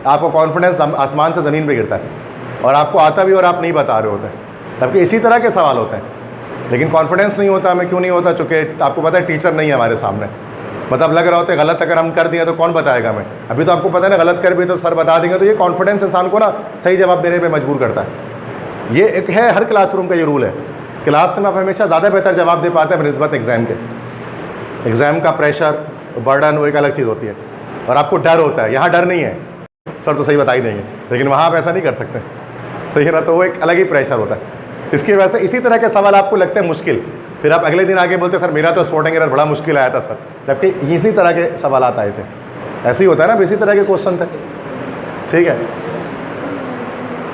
आपको कॉन्फिडेंस आसमान से ज़मीन पे गिरता है, और आपको आता भी और आप नहीं बता रहे होते, जबकि इसी तरह के सवाल होते हैं। लेकिन कॉन्फिडेंस नहीं होता, हमें क्यों नहीं होता? चूँकि आपको पता है टीचर नहीं है हमारे सामने, मतलब लग रहा होता है गलत अगर हम कर दिए तो कौन बताएगा हमें? अभी तो आपको पता है ना, गलत कर भी तो सर बता देंगे। तो ये कॉन्फिडेंस इंसान को ना सही जवाब देने पे मजबूर करता है। ये एक है हर क्लासरूम का ये रूल है, क्लास में आप हमेशा ज़्यादा बेहतर जवाब दे पाते हैं बनिस्बत एग्ज़ाम के। एग्ज़ाम का प्रेशर, बर्डन, वो एक अलग चीज़ होती है, और आपको डर होता है। यहाँ डर नहीं है, सर तो सही बता ही देंगे, लेकिन वहाँ आप ऐसा नहीं कर सकते, सही है ना? तो वो एक अलग ही प्रेशर होता है। इसकी वजह से इसी तरह के सवाल आपको लगते हैं मुश्किल, फिर आप अगले दिन आगे बोलते सर मेरा तो स्पोर्टिंग एरर बड़ा मुश्किल आया था सर, जबकि इसी तरह के सवाल आए थे। ऐसे ही होता है ना, इसी तरह के क्वेश्चन थे। ठीक है,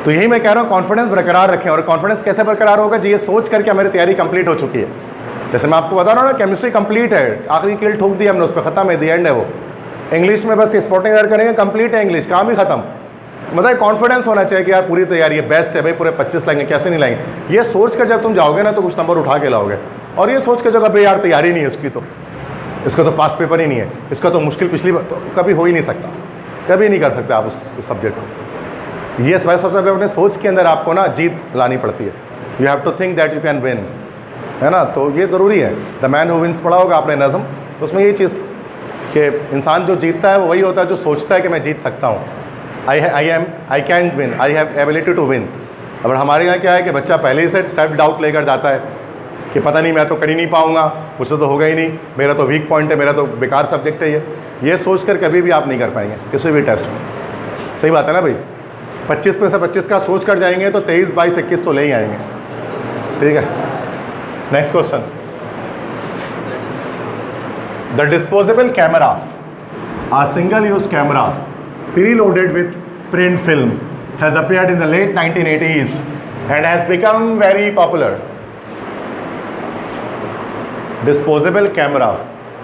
तो यही मैं कह रहा हूँ, कॉन्फिडेंस बरकरार रखें। और कॉन्फिडेंस कैसे बरकरार होगा जी? ये सोच करके हमारी तैयारी कंप्लीट हो चुकी है। जैसे मैं आपको बता रहा हूँ ना, केमिस्ट्री कंप्लीट है, आखिरी कील ठोक दी हमने, उस पर खत्म है, दी एंड है वो। इंग्लिश में बस स्पोर्टिंग एरर करेंगे, कंप्लीट है इंग्लिश, काम ही खत्म। मतलब कॉन्फिडेंस होना चाहिए कि यार पूरी तैयारी है, बेस्ट है भाई, पूरे 25 लाएंगे, कैसे नहीं लाएंगे। ये सोच कर जब तुम जाओगे ना तो कुछ नंबर उठा के लाओगे। और ये सोच कर जो कभी यार तैयारी नहीं है उसकी, तो इसका तो पास पेपर ही नहीं है, इसका तो मुश्किल पिछली बार तो कभी हो ही नहीं सकता, कभी नहीं कर सकते आप उस सब्जेक्ट को। ये सबसे पहले अपने सोच के अंदर आपको ना जीत लानी पड़ती है। You have to think that you can win, है ना? तो ये ज़रूरी है। द मैन हु विन्स पढ़ा होगा आपने नज़म, उसमें यही चीज़ कि इंसान जो जीतता है वो वही होता है जो सोचता है कि मैं जीत सकता हूँ। I can win, I have ability to win. अब हमारे यहाँ क्या है कि बच्चा पहले ही से सेल्फ डाउट लेकर जाता है कि पता नहीं मैं तो कर ही नहीं पाऊँगा, मुझसे तो होगा ही नहीं, मेरा तो वीक पॉइंट है, मेरा तो बेकार सब्जेक्ट है। ये सोच कर कभी भी आप नहीं कर पाएंगे किसी भी टेस्ट में। सही बात है ना भाई? 25 में से 25 का सोच कर जाएंगे तो 23, 22, 21 तो ले ही आएंगे। ठीक है, next question. The disposable camera, a single use camera preloaded with print film has appeared in the late 1980s and has become very popular. Disposable camera,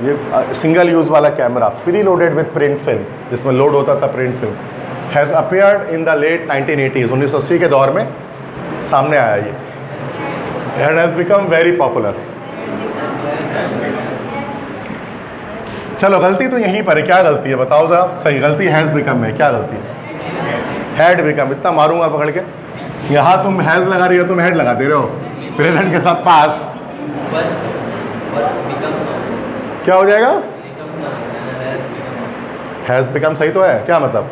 ये सिंगल यूज़ वाला camera preloaded with print film, जिसमें load होता था print film, has appeared in the late 1980s, 1980 के दौर में सामने आया ये, and has become very popular. चलो गलती तो यहीं पर है, क्या गलती है बताओ ज़रा? सही गलती हैज़ बिकम है, क्या गलती है? Had become. इतना मारूंगा पकड़ के, यहाँ तुम हैज़ लगा रही हो, तुम हैड लगा दे रहे हो, प्रेजेंट के साथ पास्ट। क्या हो जाएगा? हैज़ बिकम सही तो है, क्या मतलब?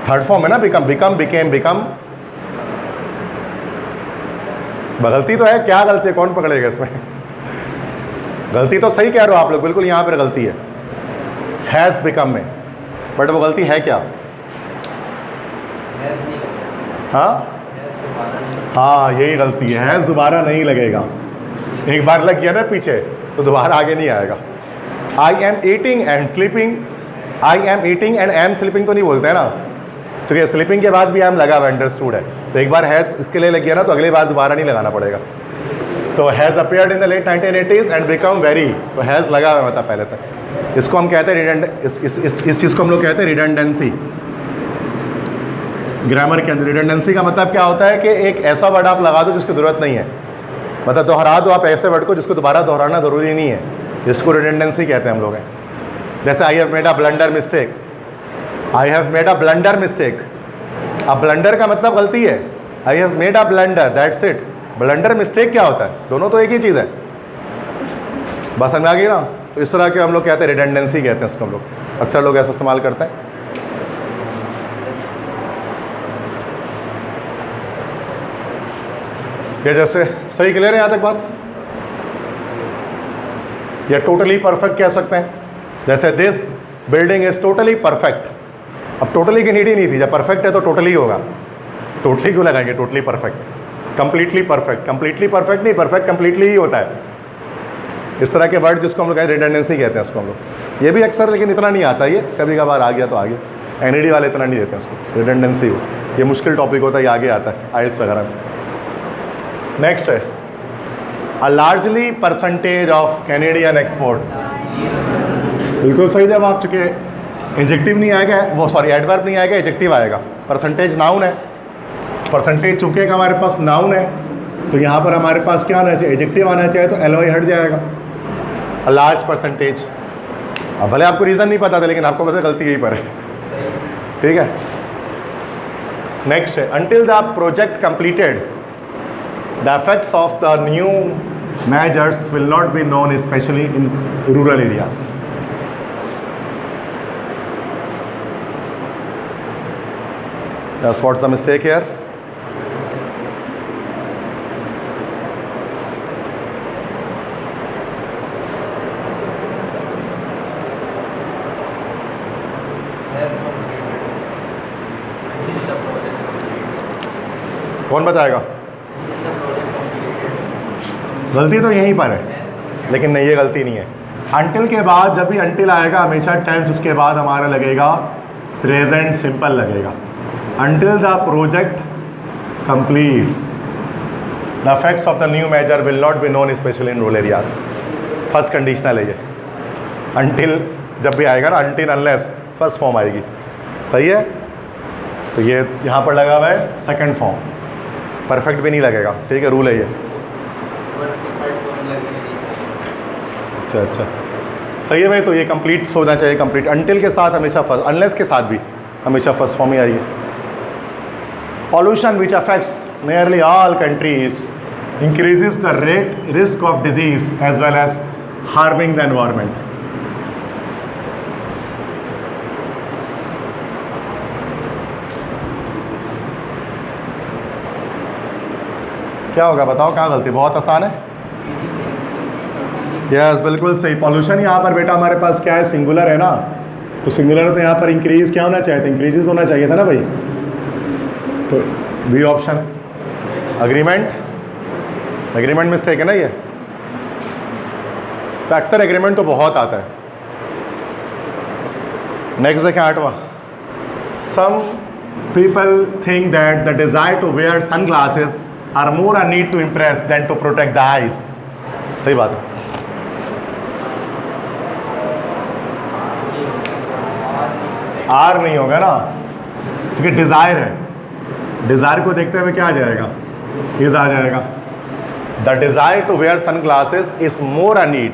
थर्ड फॉर्म है ना, बिकम, बिकम, बिकेम, बिकम। गलती तो है, क्या गलती है, कौन पकड़ेगा इसमें? गलती तो सही कह रहे हो आप लोग, बिल्कुल यहाँ पर गलती है हैज़ बिकम में, बट वो गलती है क्या? हाँ हाँ, यही गलती है, हैज़ दोबारा नहीं लगेगा। एक बार लग गया ना पीछे तो दोबारा आगे नहीं आएगा। I am eating and sleeping, I am eating and am sleeping तो नहीं बोलते हैं ना, क्योंकि स्लीपिंग के बाद भी एम लगा हुआ, अंडरस्टूड है। तो एक बार हैज़ इसके लिए लग गया ना तो अगली बार दोबारा नहीं लगाना पड़ेगा। तो has appeared in the late 1980s and become very, तो हैज़ लगा हुआ मतलब पहले से। इसको हम कहते हैं इस चीज़ को हम लोग कहते हैं रिडंडेंसी। ग्रामर के अंदर रिडंडेंसी का मतलब क्या होता है कि एक ऐसा वर्ड आप लगा दो जिसकी ज़रूरत नहीं है, मतलब दोहरा दो आप ऐसे वर्ड को जिसको दोबारा दोहराना ज़रूरी नहीं है, जिसको रिडंडेंसी कहते हैं हम लोग हैं। जैसे I have made a blunder mistake, I have made a blunder mistake. अब ब्लंडर का मतलब गलती है, I have made a blunder, that's it. Blunder mistake क्या होता है? दोनों तो एक ही चीज़ है, बस समझ आ गई ना। तो इस तरह के हम लोग कहते हैं रिडंडेंसी कहते हैं इसको, हम लोग अक्सर लोग ऐसा इस्तेमाल करते हैं। ये जैसे सही क्लियर है यहाँ तक बात? या टोटली परफेक्ट कह सकते हैं, जैसे this building is totally perfect. अब टोटली की नीड ही नहीं थी, जब परफेक्ट है तो टोटली होगा, टोटली क्यों लगाएंगे? Totally perfect, completely perfect, completely perfect नहीं, परफेक्ट कंप्लीटली ही होता है। इस तरह के वर्ड जिसको हम लोग रिडंडेंसी कहते हैं इसको हम लोग, ये भी अक्सर लेकिन इतना नहीं आता, ये कभी कभार आ गया तो आ गया। एनईडी वाले इतना नहीं देते इसको रिडंडेंसी हो, ये मुश्किल टॉपिक होता है, ये आगे आता है आइल्स वगैरह में। नेक्स्ट है a largely percentage of Canadian export. बिल्कुल सही जवाब, चुके एडजेक्टिव नहीं आएगा, वो सॉरी एडवर्ब नहीं आएगा, एडजेक्टिव आएगा। परसेंटेज नाउन है, परसेंटेज चूंकि हमारे पास नाउन है तो यहाँ पर हमारे पास क्या आना चाहिए? एडजेक्टिव आना चाहिए, तो एलवाई हट जाएगा। अ लार्ज परसेंटेज, अब भले आपको रीज़न नहीं पता था लेकिन आपको पता गलती यहीं पर है, ठीक है। नेक्स्ट है until the project completed the effects of the new measures will not be known, especially in rural areas. Yes, what's the mistake here? कौन बताएगा? गलती तो यहीं पर है, लेकिन नहीं, ये गलती नहीं है। अंटिल के बाद जब भी अंटिल आएगा हमेशा टेंस उसके बाद हमारा लगेगा प्रेजेंट सिंपल लगेगा। Until the project completes the effects of the new measure will not be known specially in rural areas. First conditional है ये, अंटिल जब भी आएगा ना, अंटिल अनलेस फर्स्ट फॉर्म आएगी, सही है। तो ये यहाँ पर लगा हुआ है सेकंड फॉर्म, परफेक्ट भी नहीं लगेगा, ठीक है, रूल है ये। अच्छा, सही है भाई। तो ये कंप्लीट होना चाहिए, कंप्लीट अंटिल के साथ हमेशा फर्स्ट, अनलेस के साथ भी हमेशा फर्स्ट फॉर्म ही आ रही है। Pollution which affects nearly all countries increases the risk of disease as well as harming the environment. क्या होगा बताओ, क्या गलती? बहुत आसान है। यस, बिल्कुल सही। पॉल्यूशन यहाँ पर बेटा हमारे पास क्या है? सिंगुलर है ना, तो सिंगुलर तो यहाँ पर इंक्रीज क्या होना चाहिए था? इंक्रीजेस होना चाहिए था ना भाई, तो बी ऑप्शन है। अग्रीमेंट, एग्रीमेंट मिस्टेक है ना ये, तो अक्सर एग्रीमेंट तो बहुत आता है। नेक्स्ट देखिए 8वां, some people think that the desire to wear sun glasses are more a need to impress than to protect the eyes. सही बात है। आर नहीं होगा ना, क्योंकि डिज़ायर है, डिज़ायर को देखते हुए क्या आ जाएगा? इज आ जाएगा। The desire to wear sun glasses is more a need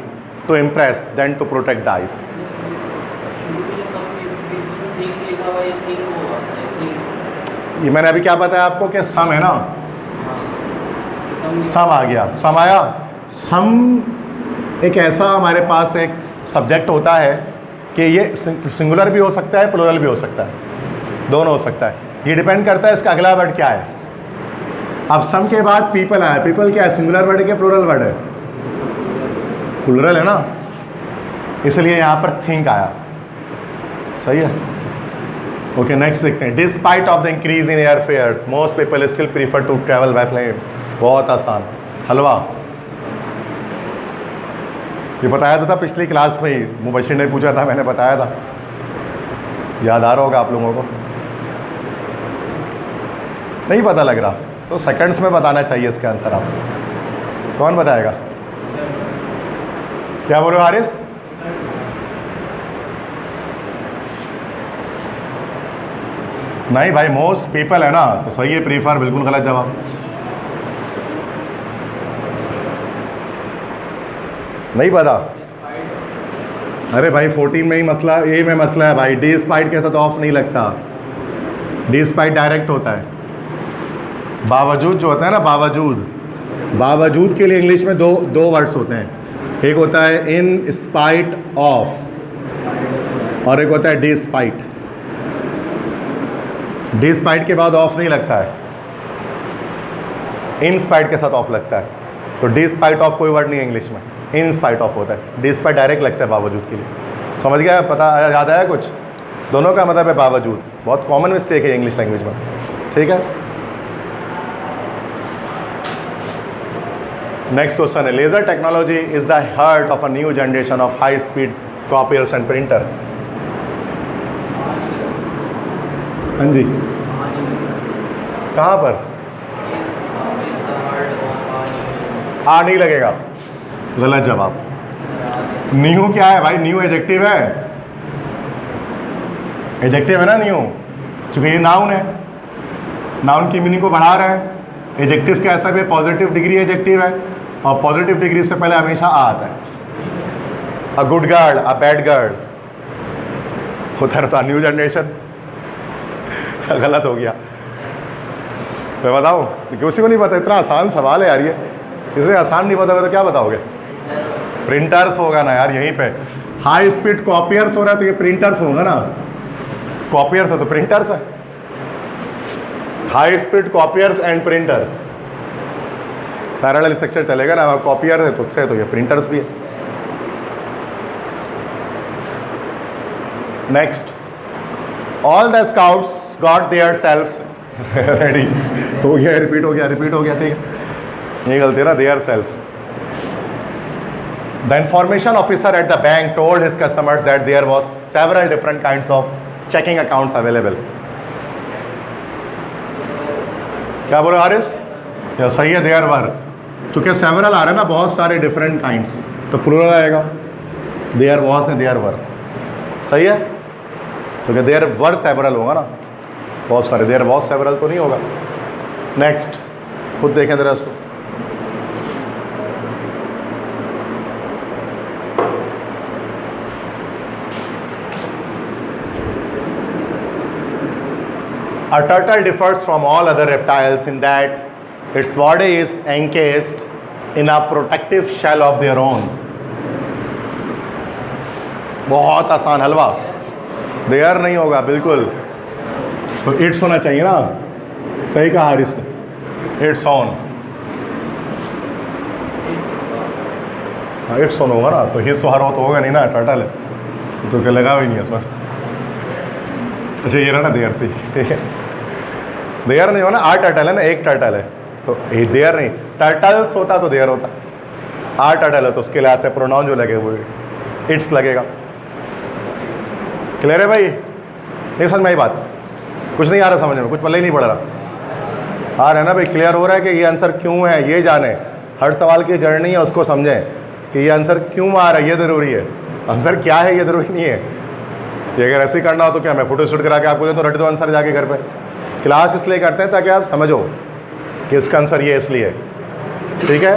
to impress than to protect the eyes. ये मैंने अभी क्या बताया आपको कि सम है ना, सम आ गया, सम आया। सम एक ऐसा हमारे पास एक सब्जेक्ट होता है कि ये सिंगुलर भी हो सकता है, प्लूरल भी हो सकता है, दोनों हो सकता है। ये डिपेंड करता है इसका अगला वर्ड क्या है। अब सम के बाद पीपल आया, पीपल क्या है, सिंगुलर वर्ड है कि प्लूरल वर्ड है? प्लूरल है ना, इसलिए यहाँ पर थिंक आया। सही है। ओके, नेक्स्ट देखते हैं। Despite of the increase in air fares most people still prefer to travel by plane. बहुत आसान। हलवा, ये बताया तो था पिछली क्लास में ही, मुबशिर ने पूछा था, मैंने बताया था, याद आ रहा होगा आप लोगों को। नहीं पता लग रहा तो सेकंड्स में बताना चाहिए इसका आंसर। आप कौन बताएगा? क्या बोलो हारिस? नहीं भाई, मोस्ट पीपल है ना, तो सही है, प्रीफर बिल्कुल गलत जवाब। नहीं पता? अरे भाई 14 में ही मसला, ए में मसला है भाई। डिस्पाइट के साथ ऑफ नहीं लगता, डिस्पाइट डायरेक्ट होता है। बावजूद जो होता है ना, बावजूद, बावजूद के लिए इंग्लिश में दो वर्ड्स होते हैं। एक होता है इन स्पाइट ऑफ और एक होता है डिस्पाइट। डिस्पाइट के बाद ऑफ नहीं लगता है, इन स्पाइट के साथ ऑफ लगता है। तो डिस्पाइट ऑफ कोई वर्ड नहीं है इंग्लिश में, इन स्पाइट ऑफ होता है। डिस्पाइट डायरेक्ट लगता है बावजूद के लिए। समझ गया? पता याद आया कुछ? दोनों का मतलब है बावजूद। बहुत कॉमन मिस्टेक है इंग्लिश लैंग्वेज में, ठीक है। नेक्स्ट क्वेश्चन है, laser technology is the heart of a new generation of high speed copiers and printer. हाँ जी, कहाँ पर? आ नहीं लगेगा, गलत जवाब। न्यू क्या है भाई? न्यू एडजेक्टिव है, एडजेक्टिव है ना न्यू, क्योंकि ये नाउन है, नाउन की मीनिंग को बढ़ा रहा है। एडजेक्टिव क्या ऐसा भी पॉजिटिव डिग्री एडजेक्टिव है, और पॉजिटिव डिग्री से पहले हमेशा आ आता है। A good girl, a bad girl होता रहता। न्यू जनरेशन गलत हो गया। मैं बताऊँ? किसी को नहीं पता, इतना आसान सवाल है यार ये, इसलिए आसान नहीं पता तो क्या बताओगे? प्रिंटर्स होगा ना यार, यहीं पे हाई स्पीड कॉपियर्स हो रहा है तो ये प्रिंटर्स होगा ना। कॉपियर्स है तो प्रिंटर्स है, high speed copiers and printers, parallel structure चलेगा ना। कॉपियर है तो उससे तो ये प्रिंटर्स भी है। Next, all the scouts got their selfs ready. हो गया, रिपीट हो गया, रिपीट हो गया, ठीक है। ये गलती है ना, their selves. The information officer at the bank told his customers that there was several different kinds of checking accounts available. क्या बोलो हारिस? या सही है, देयर वर, चूंकि सेवरल आ रहा है ना, बहुत सारे डिफरेंट काइंड्स, तो प्लूरल आएगा। देयर वाज ने देयर वर, सही है, क्योंकि देयर वर सेवरल होगा ना, बहुत सारे। देयर वाज सेवरल तो नहीं होगा। नेक्स्ट, खुद देखें जरा इसको। A turtle differs from all other reptiles in that its body is encased in a protective shell of their own. बहुत आसान। हलवा, देयर नहीं होगा बिल्कुल, तो इट्स होना चाहिए ना। सही कहा हारिस ने, इट्स ऑन। हाँ, इट्स ऑन होगा ना, तो हिस्स हर हो तो होगा नहीं ना, टर्टल है तो क्या लगा भी नहीं है इसमें। अच्छा, ये रहा ना देयर से, ठीक है। देयर नहीं हो ना, आ टर्टल है ना, एक टर्टल है तो ये देयर नहीं। टर्टल्स होता तो देयर होता, आ टर्टल है तो उसके लिहाज से प्रोनाउन जो लगे वो इट्स लगेगा। क्लियर है भाई? नहीं समझ में आई बात? कुछ नहीं आ रहा समझ में, कुछ पल्ले ही नहीं पड़ रहा। आ रहा है ना भाई? क्लियर हो रहा है कि ये आंसर क्यों है, ये जाने। हर सवाल की जर्नी है, उसको समझें कि ये आंसर क्यों आ रहा है, ये ज़रूरी है। आंसर क्या है ये ज़रूरी नहीं है। ये अगर ऐसे ही करना हो तो क्या मैं फोटो शूट करा के आपको दे तो रट दो आंसर जाके घर पे। क्लास इसलिए करते हैं ताकि आप समझो कि इसका आंसर ये इसलिए, ठीक है।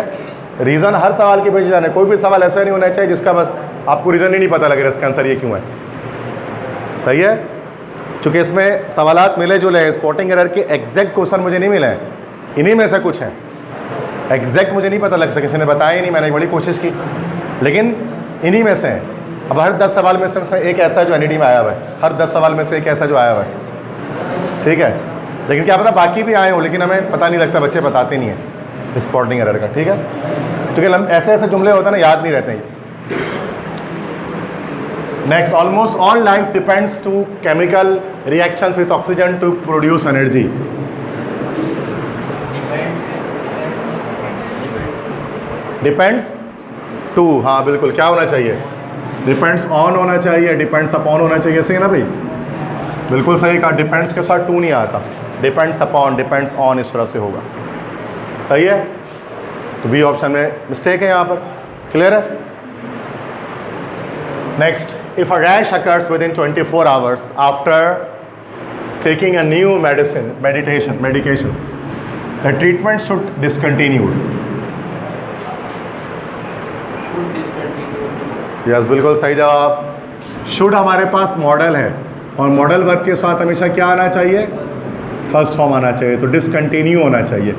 रीज़न हर सवाल के पीछे जाने, कोई भी सवाल ऐसा नहीं होना चाहिए जिसका बस आपको रीज़न ही नहीं पता लग रहा इसका आंसर ये क्यों है। सही है, चूँकि इसमें सवालात मिले जुले, स्पॉटिंग एरर के एग्जैक्ट क्वेश्चन मुझे नहीं मिले हैं, इन्हीं में से कुछ हैं। एग्जैक्ट मुझे नहीं पता लग सके, किसी ने बताया ही नहीं, मैंने बड़ी कोशिश की। लेकिन इन्हीं में से हैं। अब हर 10 सवाल में से एक ऐसा जो एनईडी में आया हुआ है, हर 10 सवाल में से एक ऐसा जो आया हुआ है, ठीक है। लेकिन क्या पता बाकी भी आए हो, लेकिन हमें पता नहीं लगता, बच्चे बताते नहीं हैं स्पॉटिंग एरर का, ठीक है। क्योंकि ऐसे ऐसे जुमले होते हैं ना, याद नहीं रहते हैं। Next, almost all life depends to chemical reactions with oxygen to produce energy. Depends to, हाँ बिल्कुल, क्या होना चाहिए? डिपेंड्स ऑन होना चाहिए, डिपेंड्स अपॉन होना चाहिए, सही है ना भाई? बिल्कुल सही कहा, डिपेंड्स के साथ टू नहीं आता, डिपेंड्स अपॉन, डिपेंड्स ऑन, इस तरह से होगा, सही है। तो बी ऑप्शन में मिस्टेक है यहाँ पर, क्लियर है। Next, if a rash occurs with in 24 hours after taking a new medication, the treatment should discontinued. Yes, बिल्कुल सही जवाब। शुड हमारे पास मॉडल है और मॉडल वर्ब के साथ हमेशा क्या आना चाहिए? फर्स्ट फॉर्म आना चाहिए, तो डिसकंटिन्यू होना चाहिए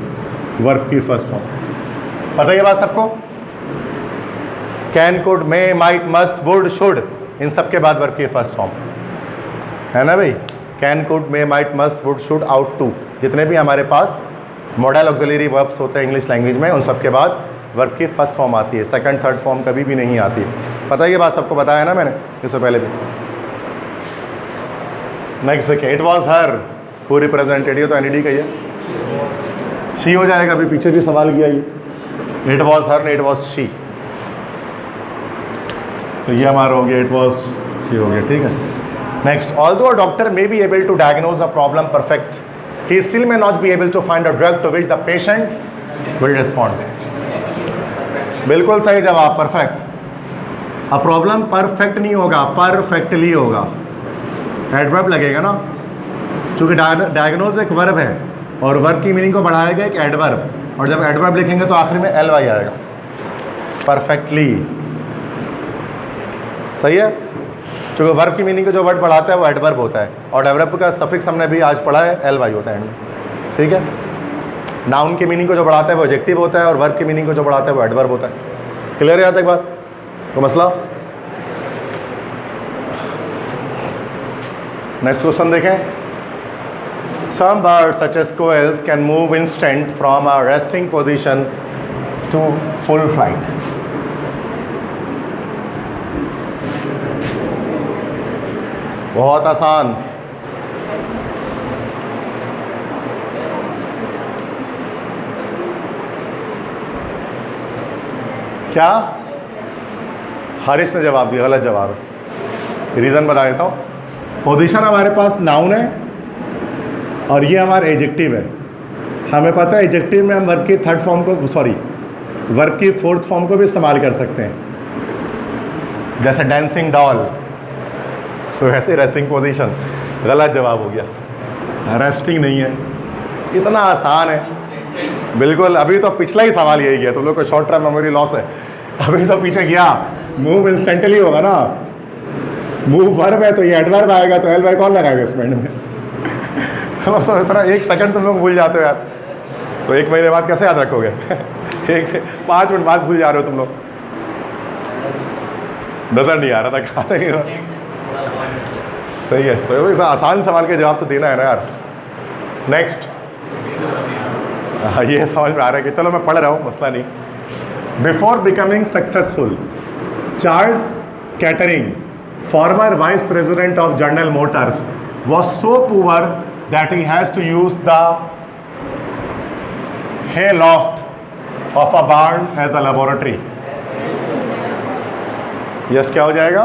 वर्ब की फर्स्ट फॉर्म। पता ये बात सबको? Can, could, may, might, must, would, should, इन सब के बाद वर्ब की फर्स्ट फॉर्म है ना भाई। Can, could, may, might, must, would, should, ought to, जितने भी हमारे पास मॉडल ऑक्सिलरी वर्ब्स होते हैं इंग्लिश लैंग्वेज में, उन सब के बाद वर्ब की फर्स्ट फॉर्म आती है, सेकंड थर्ड फॉर्म कभी भी नहीं आती है। पता है ये बात सबको, बताया ना मैंने इससे पहले भी। नेक्स्ट देखिए, it was her who represented, ये तो एनईडी का ही है, शी हो जाएगा, अभी पीछे भी सवाल किया ये। It was her, it was she, तो ये हमारा हो गया, इट वॉज शी हो गया, ठीक है। Next, although a doctor may be able to diagnose a problem perfect, he still may not be able to find a drug to which the patient will respond. बिल्कुल सही जवाब, perfect. अब problem perfect नहीं होगा, perfectly होगा, adverb लगेगा ना, क्योंकि डायग्नोज एक वर्ब है और वर्ब की मीनिंग को बढ़ाएगा एक एडवर्ब, और जब एडवर्ब लिखेंगे तो आखिर में एल वाई आएगा, परफेक्टली, सही है। क्योंकि वर्ब की मीनिंग को जो वर्ड बढ़ाता है वो एडवर्ब होता है, और एडवर्ब का सफिक्स हमने भी आज पढ़ा है, एल वाई होता है एंड में, ठीक है। नाउन की मीनिंग को जो बढ़ाता है वो एडजेक्टिव होता है, और वर्ब की मीनिंग को जो बढ़ाता है वो एडवर्ब होता है। क्लियर है यहाँ तक बात? तो मसला। नेक्स्ट क्वेश्चन देखें। Some birds such as koels can move instant from a resting position to full flight. बहुत आसान। क्या? हारिस ने जवाब दिया, गलत जवाब है। रीज़न बता देता हूँ। पोजीशन हमारे पास नाउन है और ये हमारा एडजेक्टिव है। हमें पता है एडजेक्टिव में हम वर्ब की थर्ड फॉर्म को, सॉरी, वर्ब की फोर्थ फॉर्म को भी इस्तेमाल कर सकते हैं, जैसे डांसिंग डॉल, तो वैसे रेस्टिंग पोजीशन। गलत जवाब हो गया, रेस्टिंग नहीं है। इतना आसान है बिल्कुल। अभी तो पिछला ही सवाल यही गया, तुम लोग को शॉर्ट टर्म मेमोरी लॉस है। अभी तो पीछे गया, मूव इंस्टेंटली होगा ना, मूव वर्ब है तो ये एडवर्ब आएगा, तो एल वाई कौन लगाएगा इसमें में? तो इतना 1 सेकंड तुम लोग भूल जाते हो यार, तो 1 महीने बाद कैसे याद रखोगे? 5 मिनट बाद भूल जा रहे हो तुम लोग। नजर नहीं आ रहा था, कहा नहीं रहा। सही है, तो इतना आसान सवाल के जवाब तो देना है ना यार। नेक्स्ट, ये समझ में आ रहा है कि चलो मैं पढ़ रहा हूँ, मसला नहीं। Before becoming successful, Charles catering, farmer vice president of general Motors, was so poor that he has to use the hay loft of a barn as a laboratory. Yes, क्या हो जाएगा?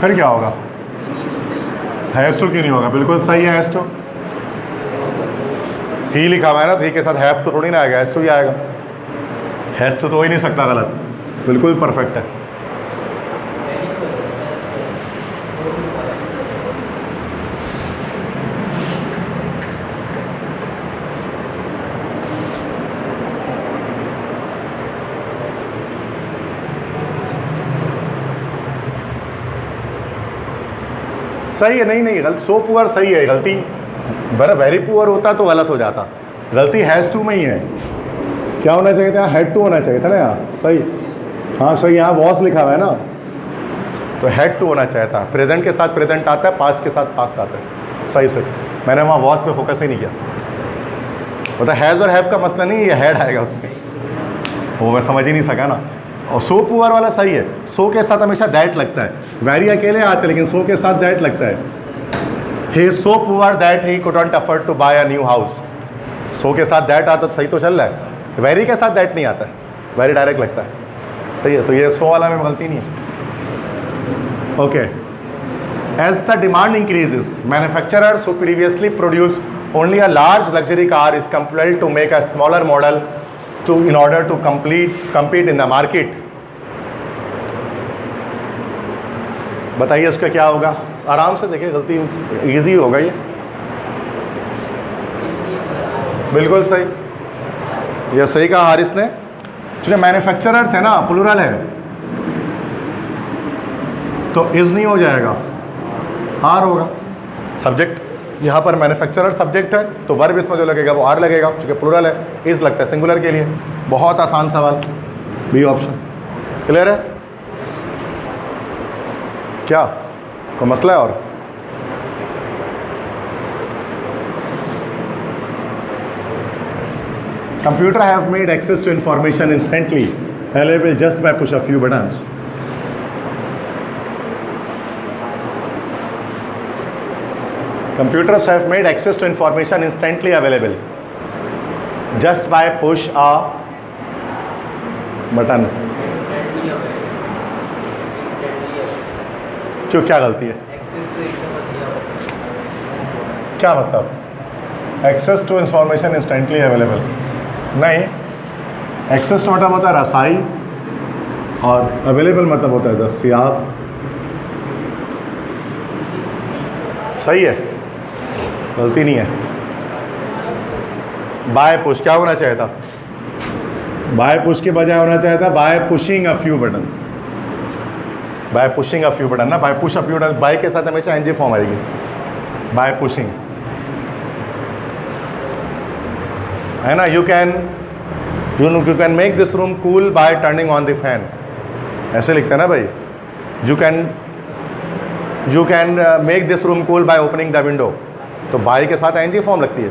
फिर क्या होगा? हैज़ टू क्यों नहीं होगा? बिल्कुल सही है, हैज़ टू। ही लिखा हुआ है ना, तो ही के साथ हैव टू थोड़ी ना आएगा, हैज़ टू ही आएगा। हैज़ टू तो हो ही नहीं सकता, गलत, बिल्कुल परफेक्ट है। सही है, नहीं गलत, सो पुअर सही है, गलती वेरी पुअर होता तो गलत हो जाता, गलती हैज़ टू में ही है। क्या होना चाहिए था? हैड टू होना चाहिए था ना यहाँ, सही। हाँ सही, यहाँ वॉस लिखा हुआ है ना, तो हैड टू होना चाहिए था। प्रेजेंट के साथ प्रेजेंट आता है, पास्ट के साथ पास्ट आता है, सही सही। मैंने वहाँ वॉस पे फोकस ही नहीं किया। मतलब हैज़ और हैव का मसला नहीं, ये हैड आएगा उसमें, वो मैं समझ ही नहीं सका ना। और सो पुअर वाला सही है, सो के साथ हमेशा दैट लगता है। वेरी अकेले आते हैं लेकिन सो के साथ दैट लगता है। He is so poor that he couldn't afford to buy a new house. So के साथ दैट आता तो सही तो चल रहा है। वेरी के साथ दैट नहीं आता है, वेरी डायरेक्ट लगता है, सही है। तो ये सो वाला में गलती नहीं है। Okay, as the demand increases, manufacturers who previously produce only a large luxury car is compelled to make a smaller model in order to compete in the market. बताइए उसका क्या होगा? आराम से देखिए, गलती इजी होगा ये, बिल्कुल सही, ये सही कहा हारिस ने। चलिए मैन्युफैक्चरर्स है ना, प्लूरल है तो इज नहीं हो जाएगा, आर होगा। सब्जेक्ट यहाँ पर मैन्युफैक्चरर सब्जेक्ट है तो वर्ब इसमें जो लगेगा वो आर लगेगा, क्योंकि प्लूरल है, इज लगता है सिंगुलर के लिए। बहुत आसान सवाल, बी ऑप्शन। क्लियर है? क्या कोई मसला है? और computer have made access to information instantly available just by push a few buttons. Computers have made access to information instantly available just by push a button. क्यों, क्या गलती है? क्या मतलब? Access to information instantly available नहीं, access तो मतलब होता है रसाई और available मतलब होता है दस्तियाब। सही है, गलती नहीं है। बाय पुश क्या होना चाहिए था? बाय पुश के बजाय होना चाहिए था by pushing a few buttons. By pushing a few button ना, by push a few button, by के साथ हमेशा एनजी फॉर्म आएगी, बाय पुशिंग, है ना। You can make this room cool by turning on the fan, ऐसे लिखते हैं ना भाई। You can make this room cool by opening the window, तो बाय के साथ एनजी फॉर्म लगती है।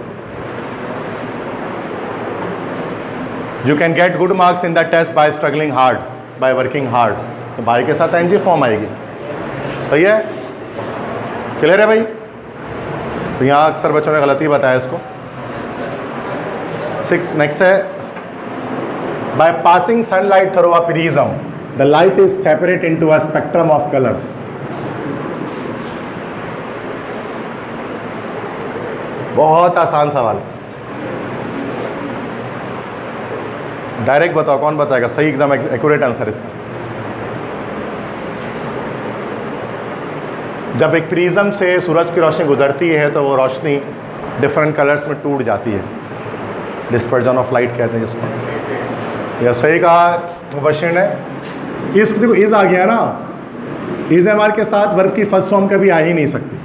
You can get good marks in the test by struggling hard, by working hard, तो बाय के साथ एनजी फॉर्म आएगी। सही है? क्लियर है भाई? तो यहाँ अक्सर बच्चों ने गलती बताया इसको। 6 नेक्स्ट है, by passing sunlight through a prism the light is separate into a spectrum of colours. बहुत आसान सवाल, डायरेक्ट बताओ कौन बताएगा? सही एकदम एक्यूरेट आंसर इसका। जब एक प्रिज्म से सूरज की रोशनी गुजरती है तो वो रोशनी डिफरेंट कलर्स में टूट जाती है, डिस्पर्जन ऑफ लाइट कहते हैं जिसको। यह सही कहा मुबशिर ने। इस देखो इज आ गया ना, इज एम आर के साथ वर्ब की फर्स्ट फॉर्म कभी आ ही नहीं सकती।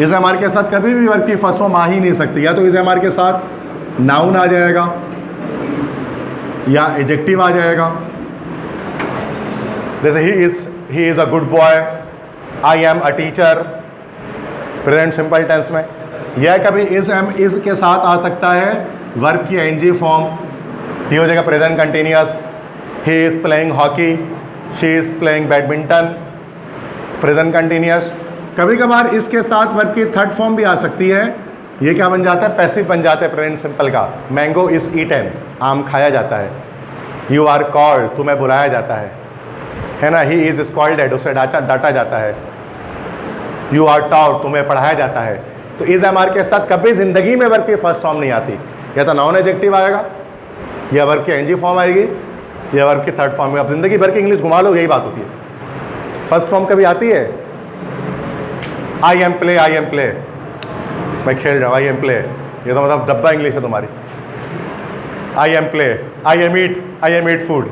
इज एम आर के साथ कभी भी वर्ब की फर्स्ट फॉर्म आ ही नहीं सकती। या तो इज एम आर के साथ नाउन आ जाएगा या एडजेक्टिव आ जाएगा। जैसे ही is a good boy, I am a teacher, present simple tense में। यह कभी इज के साथ आ सकता है वर्ब की एनजी फॉर्म, ये हो जाएगा present continuous. He is playing hockey, she is playing badminton, present continuous. कभी कभार इसके साथ वर्ब की थर्ड फॉर्म भी आ सकती है, ये क्या बन जाता है? पैसिव बन जाता है प्रेजेंट सिंपल का। मैंगो इज़ ईटन, आम खाया जाता है। यू आर कॉल्ड, तुम्हें बुलाया जाता है ना। ही इज़ कॉल्ड एड, उसे डांटा जाता है। यू आर टॉट, तुम्हें पढ़ाया जाता है। तो इज एम आर के साथ कभी ज़िंदगी में वर्ब की फर्स्ट फॉर्म नहीं आती। या तो नाउन एडजेक्टिव आएगा, या वर्ब की एनजी फॉर्म आएगी, या वर्ब की थर्ड फॉर्म में। अब जिंदगी भर की इंग्लिश घुमा लो, यही बात होती है। फर्स्ट फॉर्म कभी आती है? I M play, I am play, मैं खेल रहा हूँ, आई एम प्ले, ये तो मतलब डब्बा इंग्लिश है तुम्हारी। I am play, I am eat food.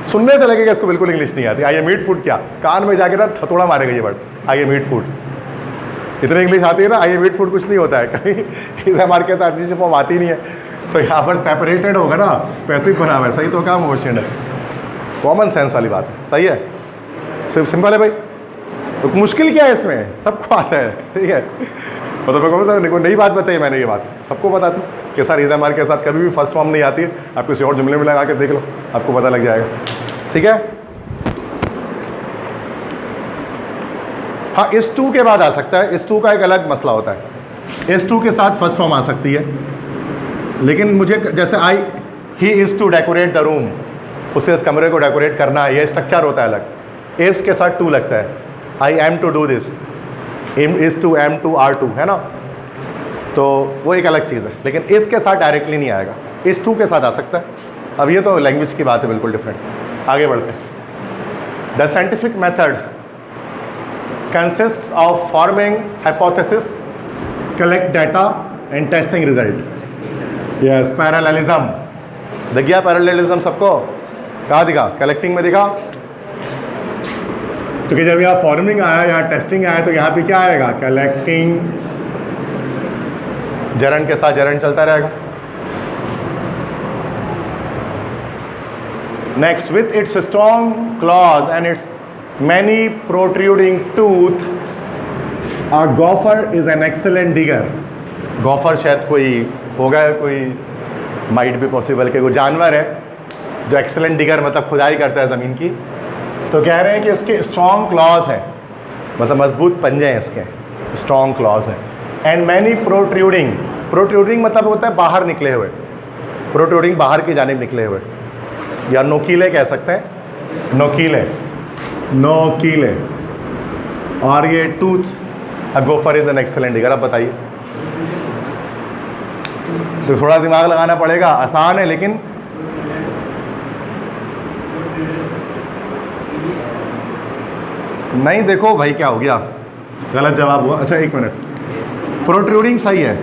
सुनने से लगेगा इसको बिल्कुल इंग्लिश नहीं आती। आई एम ईट फूड क्या, कान में जाके ना थतोड़ा मारेगा ये word, I am eat food. इतनी इंग्लिश आती है ना, आई एम ईट फूड कुछ नहीं होता है कहीं। इस हमारे के साथ फॉर्म आती नहीं है। तो यहाँ पर सेपरेटेड होगा ना, पैसिव बना हुआ है, सही तो क्या मोशन है, कॉमन सेंस वाली बात है, सही है, सिर्फ सिंपल है भाई। तो मुश्किल क्या है इसमें, सबको आता है, ठीक है। मतलब मैं कहूँ कोई नई बात बताई मैंने, ये बात सबको बता दूँ कि सर इस हमारे के साथ कभी भी फर्स्ट फॉर्म नहीं आती है, आप किसी और जुमले में लगा के देख लो, आपको पता लग जाएगा, ठीक है। हाँ, इस टू के बाद आ सकता है, इस टू का एक अलग मसला होता है, इस टू के साथ फर्स्ट फॉर्म आ सकती है, लेकिन मुझे जैसे ही is to decorate the room, उसे इस कमरे को डेकोरेट करना है, ये स्ट्रक्चर होता है अलग। इस के साथ टू लगता है, I am to do this, is to am to are to, है ना, तो वो एक अलग चीज़ है, लेकिन इसके साथ डायरेक्टली नहीं आएगा, इस टू के साथ आ सकता है। अब ये तो लैंग्वेज की बात है, बिल्कुल डिफरेंट। आगे बढ़ते हैं। The scientific method consists of forming hypothesis, collect data and testing result. Yes, parallelism दिख गया, पैरेललिज्म सबको कहाँ दिखा, कलेक्टिंग में दिखा। तो कि जब यहाँ फॉर्मिंग आया, यहाँ टेस्टिंग आया, तो यहाँ पे क्या आएगा, कलेक्टिंग, जरन के साथ जरन चलता रहेगा। Next, with its strong clause and it's many protruding tooth, a gopher is an excellent digger. गॉफर शायद कोई होगा, कोई माइट भी पॉसिबल कि कोई जानवर है जो एक्सेलेंट डिगर मतलब खुदाई करता है ज़मीन की। तो कह रहे हैं कि इसके स्ट्रॉन्ग क्लॉज हैं, मतलब मजबूत पंजे हैं इसके, स्ट्रॉन्ग क्लॉज हैं। एंड मैनी प्रोट्रूडिंग, प्रोट्रूडिंग मतलब होता है बाहर निकले हुए, प्रोट्रूडिंग बाहर की जानिब निकले हुए, या नोकीले कह सकते हैं, नोकीले, नोकीले। और ये tooth, a gopher is an excellent digger. अब बताइए, तो थोड़ा दिमाग लगाना पड़ेगा, आसान है लेकिन नहीं। देखो भाई क्या हो गया, गलत जवाब हुआ। अच्छा एक मिनट, प्रोट्रूडिंग सही है।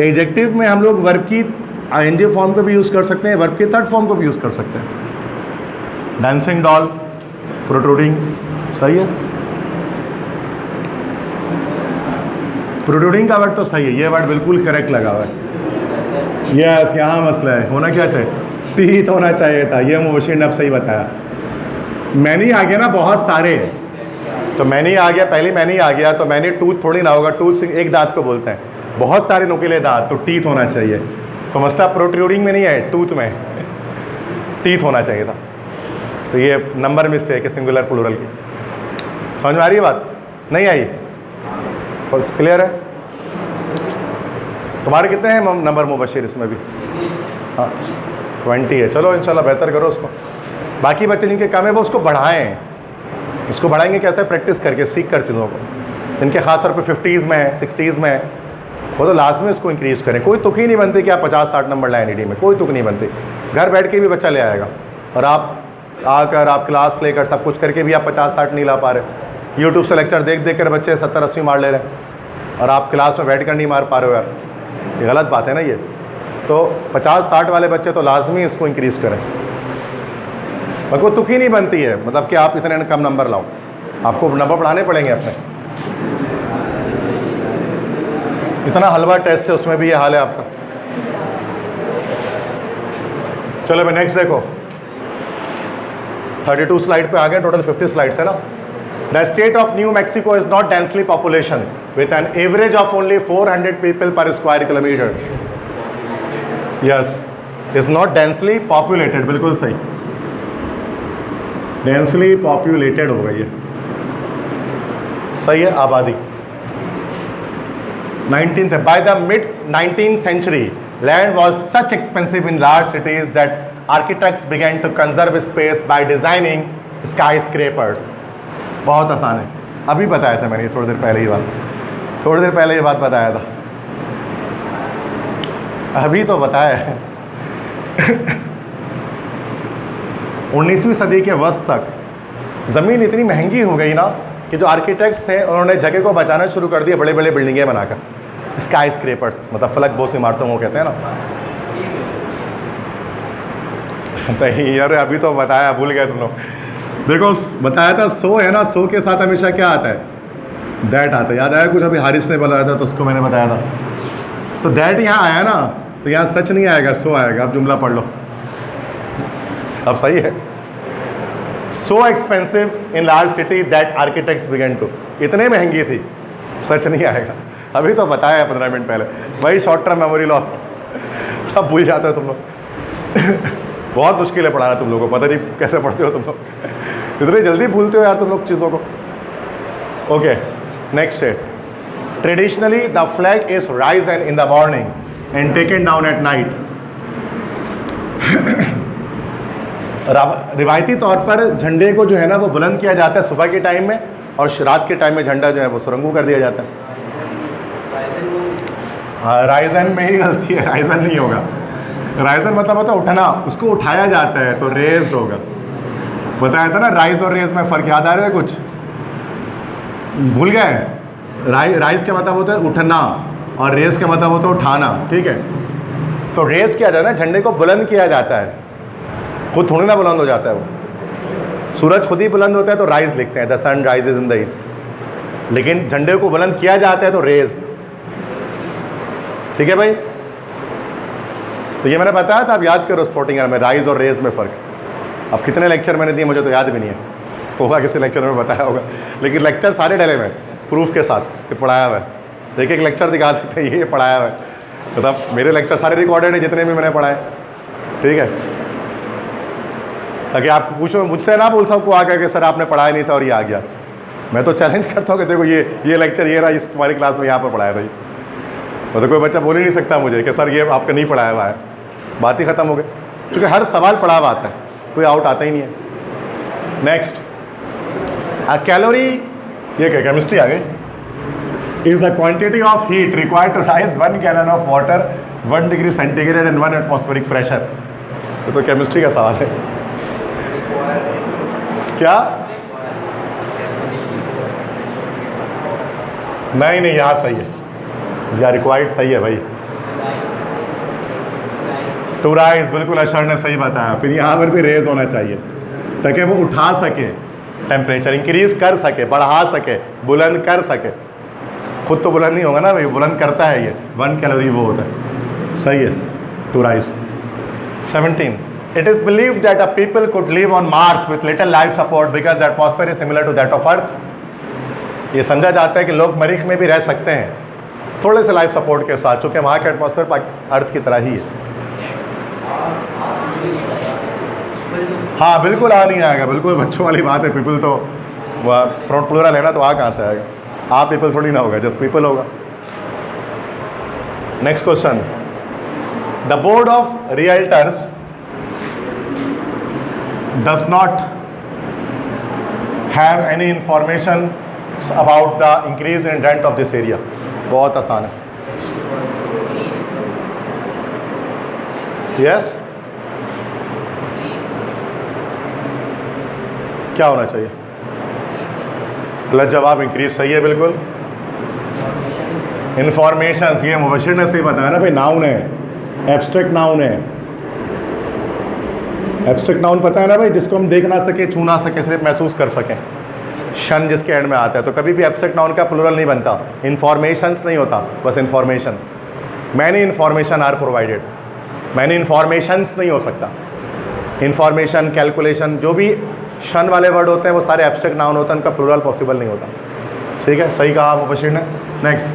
एडजेक्टिव में हम लोग वर्ब की आईएनजी फॉर्म को भी यूज़ कर सकते हैं, वर्ब के थर्ड फॉर्म को भी यूज़ कर सकते हैं। डांसिंग डॉल, प्रोट्रूडिंग सही है। प्रोट्रूडिंग का वर्ड तो सही है, ये वर्ड बिल्कुल करेक्ट लगा हुआ है। यस, यहाँ मसला है, होना क्या चाहिए, टीथ होना चाहिए था। ये मोशन अब सही बताया। मैनी आ गया ना बहुत सारे, तो मैनी आ गया, पहले मैनी आ गया, तो मैंने टूथ थोड़ी ना होगा, टूथ एक दांत को बोलते हैं, बहुत सारे नुकीले दांत, तो टीथ होना चाहिए। तो मसला प्रोट्रूडिंग में नहीं है, टूथ में, टीथ होना चाहिए था। तो ये नंबर मिस्टेक है सिंगुलर प्लूरल की। समझ में आ रही है बात, नहीं आई, और क्लियर है। तुम्हारे कितने हैं नंबर मुबशिर इसमें भी? हाँ 20 है। चलो इंशाल्लाह बेहतर करो उसको। बाकी बच्चे जिनके कम है वो उसको बढ़ाएं, इसको बढ़ाएंगे कैसे, प्रैक्टिस करके, सीख कर चीज़ों को। जिनके खास तौर पे 50s में है, 60s में है, वो तो लास्ट में इसको इंक्रीज़ करें। कोई तुक ही नहीं बनती कि आप 50-60 नंबर लाएं एनईडी में, कोई तुक नहीं बनती। घर बैठ के भी बच्चा ले आएगा, और आप आकर आप क्लास लेकर सब कुछ करके भी आप 50-60 नहीं ला पा रहे। यूट्यूब से लेक्चर देख देख कर बच्चे 70-80 मार ले रहे हैं, और आप क्लास में बैठ कर नहीं मार पा रहे हो यार, ये गलत बात है ना ये। तो 50-60 वाले बच्चे तो लाजमी इसको इंक्रीज़ करें। और कोई तुक ही नहीं बनती है, मतलब कि आप इतने कम नंबर लाओ, आपको नंबर बढ़ाने पड़ेंगे अपने। इतना हलवा टेस्ट है, उसमें भी ये हाल है आपका। चलो भाई नेक्स्ट देखो, 32 स्लाइड पे आ गए, टोटल 50 स्लाइड्स है ना। The state of New Mexico is not densely population with an average of only 400 people per square kilometre. Yes, is not densely populated, बिल्कुल सही, डेंसली पॉपुलेटेड हो गई है, सही है। आबादी 19th है। By the mid 19th century land was such expensive in large cities that architects began to conserve space by designing skyscrapers। बहुत आसान है, अभी बताया था मैंने थोड़ी देर पहले ही बात, थोड़ी देर पहले ये बात बताया था, अभी तो बताया है। 19वीं सदी के वस्त तक ज़मीन इतनी महंगी हो गई ना कि जो आर्किटेक्ट्स हैं उन्होंने जगह को बचाना शुरू कर दिया, बड़े बड़े बिल्डिंगें बनाकर, स्काई स्क्रेपर्स, मतलब फलक बोस इमारतों को कहते हैं ना। नहीं यार, अभी तो बताया, भूल गए तुम लोग। देखो बताया था, सो है ना, सो के साथ हमेशा क्या आता है, दैट आता है। याद आया कुछ, अभी हारिस ने बताया था तो उसको मैंने बताया था। तो दैट यहाँ आया ना, तो यहाँ सच नहीं आएगा, सो आएगा। अब जुमला पढ़ लो, अब सही है। So expensive in large city that architects began to, इतने महंगी थी, सच नहीं आएगा। अभी तो बताया 15 मिनट पहले, वही शॉर्ट टर्म मेमोरी लॉस, सब भूल जाते हो तुम लोग। बहुत मुश्किल है पढ़ाना तुम लोगों को, पता नहीं कैसे पढ़ते हो तुम लोग, इतनी जल्दी भूलते हो यार तुम लोग चीज़ों को। ओके, नेक्स्ट है, traditionally the flag is risen in the morning and taken down at night. रिवायती तौर पर झंडे को जो है ना वो बुलंद किया जाता है सुबह के टाइम में, और रात के टाइम में झंडा जो है वो सुरंगू कर दिया जाता है। हाँ, राइजन में ही गलती है, राइजन नहीं होगा। राइजन मतलब होता है उठना, उसको उठाया जाता है तो रेज्ड होगा। बताया था ना राइज और रेज में फ़र्क, याद आ रहा है कुछ? भूल गए? राइज का मतलब होता है उठना और रेज का मतलब होता है उठाना, ठीक है। तो रेज किया जाता है, झंडे को बुलंद किया जाता है, खुद थोड़ी ना बुलंद हो जाता है वो। सूरज खुद ही बुलंद होता है तो राइज लिखते हैं, the sun rises in the east. लेकिन झंडे को बुलंद किया जाता है तो रेज, ठीक है भाई। तो ये मैंने बताया था, आप याद करो स्पोर्टिंग में राइज और रेज में फ़र्क। अब कितने लेक्चर मैंने दिए मुझे तो याद भी नहीं है, होगा किसी लेक्चर में बताया होगा, लेकिन लेक्चर सारे डले हुए प्रूफ के साथ कि पढ़ाया हुआ है। एक लक्षर दिखा सकते हैं ये पढ़ाया हुआ है, मतलब मेरे लेक्चर सारे रिकॉर्डेड हैं जितने भी मैंने पढ़ाए, ठीक है। ताकि आप पूछो, मुझसे ना बोल सकूँ आकर के सर आपने पढ़ाया नहीं था और ये आ गया। मैं तो चैलेंज करता हूँ कि देखो ये लेक्चर ये रहा, इस तुम्हारी क्लास में यहाँ पर पढ़ाया भाई। मतलब कोई बच्चा बोल ही नहीं सकता मुझे कि सर ये आपका नहीं पढ़ाया हुआ है, बात ही ख़त्म हो गई, क्योंकि हर सवाल पढ़ा हुआ आता है, कोई आउट आता ही नहीं है। नेक्स्ट, कैलोरी, ये क्या केमिस्ट्री आ गई, is the quantity of heat required to rise 1 gallon of water 1 degree centigrade and 1 atmospheric pressure. ये तो केमिस्ट्री का सवाल है। क्या? नहीं यहाँ सही है, या रिक्वायर्ड सही है भाई, टू राइज, बिल्कुल अशर ने सही बताया। फिर यहाँ पर भी रेज होना चाहिए ताकि वो उठा सके, टेम्परेचर इंक्रीज कर सके, बढ़ा सके, बुलंद कर सके। खुद तो बुलंद नहीं होगा ना भाई, बुलंद करता है ये, 1 कैलोरी वो होता है, सही है, to rise. 17, it is believed that a people could live on Mars with little life support because the atmosphere is similar to that of Earth। ये समझा जाता है कि लोग मरीख में भी रह सकते हैं थोड़े से लाइफ सपोर्ट के साथ, चूँकि वहाँ का एटमॉस्फेयर अर्थ की तरह ही है। हाँ बिल्कुल आ नहीं आएगा, बिल्कुल बच्चों वाली बात है। पीपल तो प्लूरल है ना, तो आ कहाँ से आएगा? आप पीपल थोड़ी ना होगा, जस्ट पीपल होगा। Next question, the board of realtors does not have any information about the increase in rent of this area। बहुत आसान है। यस, क्या होना चाहिए? गलत जवाब, इंक्रीज सही है बिल्कुल। इंफॉर्मेशन, ये मुबशिर ने सही बताया ना भाई, नाउन है, एब्स्ट्रैक्ट नाउन है। एब्स्ट्रैक्ट नाउन पता है ना भाई, जिसको हम देख ना सके, छू ना सके, सिर्फ महसूस कर सकें। शन जिसके एंड में आता है, तो कभी भी एब्स्ट्रैक्ट नाउन का प्लूरल नहीं बनता, इन्फॉर्मेशंस नहीं होता, बस information. Many information are provided, many informations नहीं हो सकता। इन्फॉर्मेशन, कैलकुलेशन, जो भी शन वाले वर्ड होते हैं वो सारे एब्स्ट्रैक्ट नाउन होते हैं, उनका प्लूरल पॉसिबल नहीं होता। ठीक है, सही कहा मुबशिर ने। नेक्स्ट,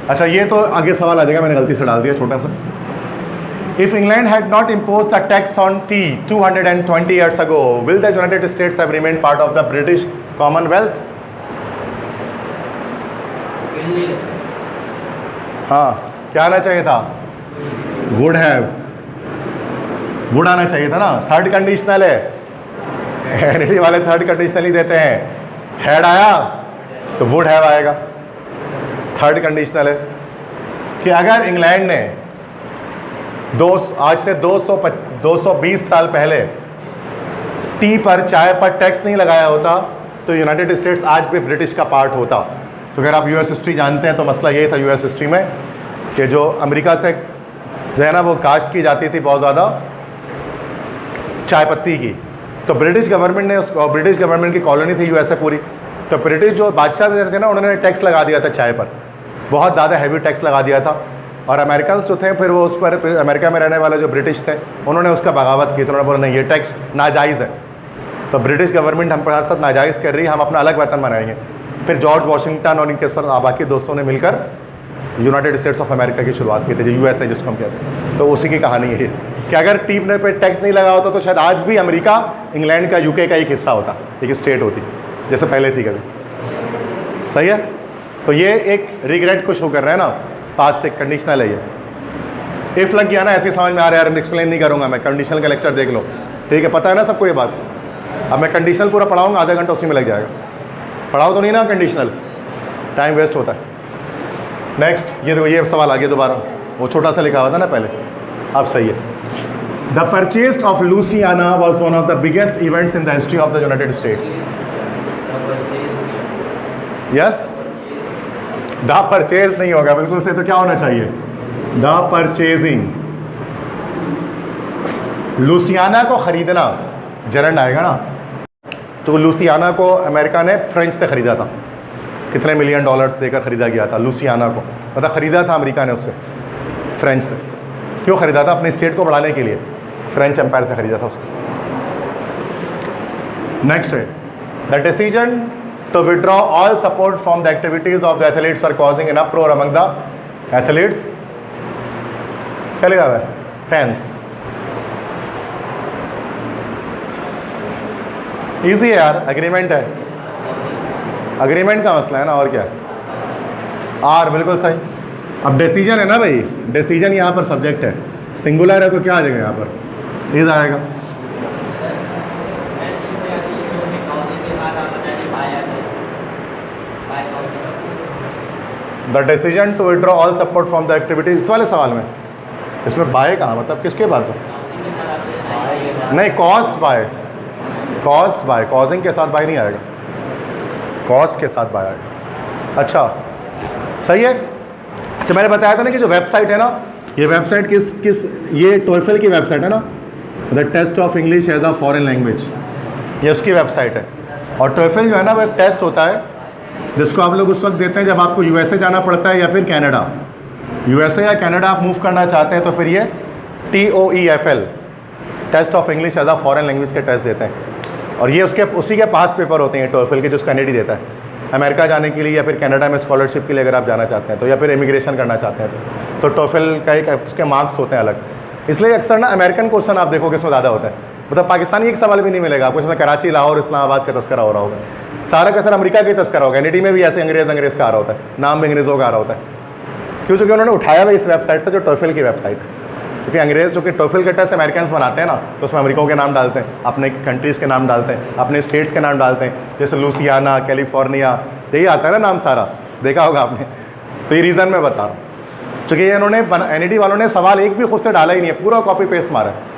अच्छा ये तो आगे सवाल आ जाएगा, मैंने गलती से डाल दिया छोटा सा। If England had not imposed a tax on tea 220 years ago, will the United States have remained part of the British Commonwealth? हाँ, क्या आना चाहिए था? Would have, would आना चाहिए था ना। थर्ड कंडीशनल है, एनडी वाले थर्ड कंडीशनल ही देते हैं। हैड आया तो वुड हैव आएगा। थर्ड कंडीशनल है कि अगर इंग्लैंड ने आज से 220 साल पहले टी पर, चाय पर टैक्स नहीं लगाया होता तो यूनाइटेड स्टेट्स आज भी ब्रिटिश का पार्ट होता। तो अगर आप यूएस हिस्ट्री जानते हैं तो मसला यही था यूएस हिस्ट्री में कि जो अमेरिका से जो है ना वो काश्त की जाती थी बहुत ज़्यादा चाय पत्ती की, तो ब्रिटिश गवर्नमेंट ने ब्रिटिश गवर्नमेंट की कॉलोनी थी यूएसए पूरी, तो ब्रिटिश जो बादशाह थे ना उन्होंने टैक्स लगा दिया था चाय पर, बहुत ज़्यादा हैवी टैक्स लगा दिया था। और अमेरिकन जो थे फिर वो उस पर फिर अमेरिका में रहने वाले जो ब्रिटिश थे उन्होंने उसका बगावत की, तो उन्होंने बोला नहीं ये टैक्स नाजायज़ है। तो ब्रिटिश गवर्नमेंट हम पर साथ नाजायज़ कर रही है, हम अपना अलग वेतन बनाएंगे। फिर जॉर्ज वाशिंगटन और इनके साथ बाकी दोस्तों ने मिलकर यूनाइटेड स्टेट्स ऑफ अमेरिका की शुरुआत की थी, जो यूएसए जिसको हम कहते हैं। तो उसी की कहानी है कि अगर टीम ने पे टैक्स नहीं लगा होता तो शायद आज भी अमेरिका इंग्लैंड का यूके का एक हिस्सा होता, एक स्टेट होती जैसे पहले थी कभी। सही है। तो ये एक रिग्रेट को शो कर रहे हैं ना, पास्ट एक कंडीशनल है ये। इफ लग गया ना ऐसे समझ में आ रहा है यार, मैं एक्सप्लेन नहीं करूँगा, मैं कंडीशनल का लेक्चर देख लो, ठीक है, पता है ना सबको ये बात। अब मैं कंडीशनल पूरा पढ़ाऊँगा, आधा घंटा उसी में लग जाएगा। पढ़ाओ तो नहीं ना कंडीशनल, टाइम वेस्ट होता है। नेक्स्ट ये सवाल आ गया दोबारा, वो छोटा सा लिखा हुआ था ना पहले, अब सही है। The purchase of Louisiana was one of the biggest events in the history of the United States. Yes, the purchase नहीं होगा बिल्कुल से, तो क्या होना चाहिए? The purchasing. लुसियाना को खरीदना, जरंड आएगा ना। तो लुसियाना को अमेरिका ने फ्रेंच से ख़रीदा था, कितने मिलियन डॉलर्स देकर ख़रीदा गया था लुसियाना को, मतलब ख़रीदा था अमेरिका ने उससे, फ्रेंच से। क्यों ख़रीदा था? अपने स्टेट को बढ़ाने के लिए, फ्रेंच एम्पायर से ख़रीदा था उसको। नेक्स्ट है the decision to withdraw all support from the activities of the athletes are causing an uproar among the athletes. क्या लिखा हुआ है? फैंस। ईजी है यार, एग्रीमेंट है, अग्रीमेंट का मसला है ना, और क्या है। आर बिल्कुल सही। अब डिसीजन है ना भाई, डिसीजन यहाँ पर सब्जेक्ट है, सिंगुलर है तो क्या आ जाएगा यहाँ पर? इज आएगा। The decision to withdraw all support from the activities, इस वाले सवाल में इसमें बाय कहाँ, मतलब किसके बाद नहीं, cost by, cost by, causing के साथ बाय नहीं आएगा, कॉस्ट के साथ बाय आएगा। अच्छा सही है। अच्छा मैंने बताया था ना कि जो वेबसाइट है ना, ये वेबसाइट किस ये टोएफल की वेबसाइट है ना, the test of English as a foreign language, ये उसकी वेबसाइट है। और टोएफल जो है ना वो एक टेस्ट होता है जिसको आप लोग उस वक्त देते हैं जब आपको यूएसए जाना पड़ता है या फिर कनाडा। यूएसए या कनाडा आप मूव करना चाहते हैं तो फिर ये TOEFL, test of English as a foreign language के टेस्ट देते हैं। और ये उसी के पास पेपर होते हैं टोएफल के, जो कैनेडी देता है अमेरिका जाने के लिए या फिर कनाडा में स्कॉलरशिप के लिए अगर आप जाना चाहते हैं तो, या फिर इमिग्रेशन करना चाहते हैं तो टोएफल का एक उसके मार्क्स होते हैं अलग। इसलिए अक्सर ना अमेरिकन क्वेश्चन आप देखोगे इसमें ज़्यादा होता है, मतलब पाकिस्तानी एक सवाल भी नहीं मिलेगा आपको इसमें, कराची, लाहौर, इस्लामाबाद का तस्करा हो रहा होगा, सारा का सारा अमेरिका का तस्करा होगा। एनईटी में भी ऐसे अंग्रेज़ का आ रहा होता है, नाम भी अंग्रेज़ों का आ रहा होता है, क्योंकि उन्होंने उठाया हुआ इस वेबसाइट से जो टोएफल की वेबसाइट है। क्योंकि अंग्रेज़ जो कि टोएफल के टेस्ट अमेरिकन बनाते हैं ना, तो उसमें अमेरिकाओं के नाम डालते हैं, अपने कंट्रीज़ के नाम डालते हैं, अपने स्टेट्स के नाम डालते हैं, जैसे लुसियाना, कैलिफोर्निया, यही आता है ना नाम सारा, देखा होगा आपने। तो ये रीज़न मैं बता रहा हूँ, चूँकि ये इन्होंने एनईटी वालों ने सवाल एक भी खुद से डाला ही नहीं है, पूरा कॉपी पेस्ट मारा है।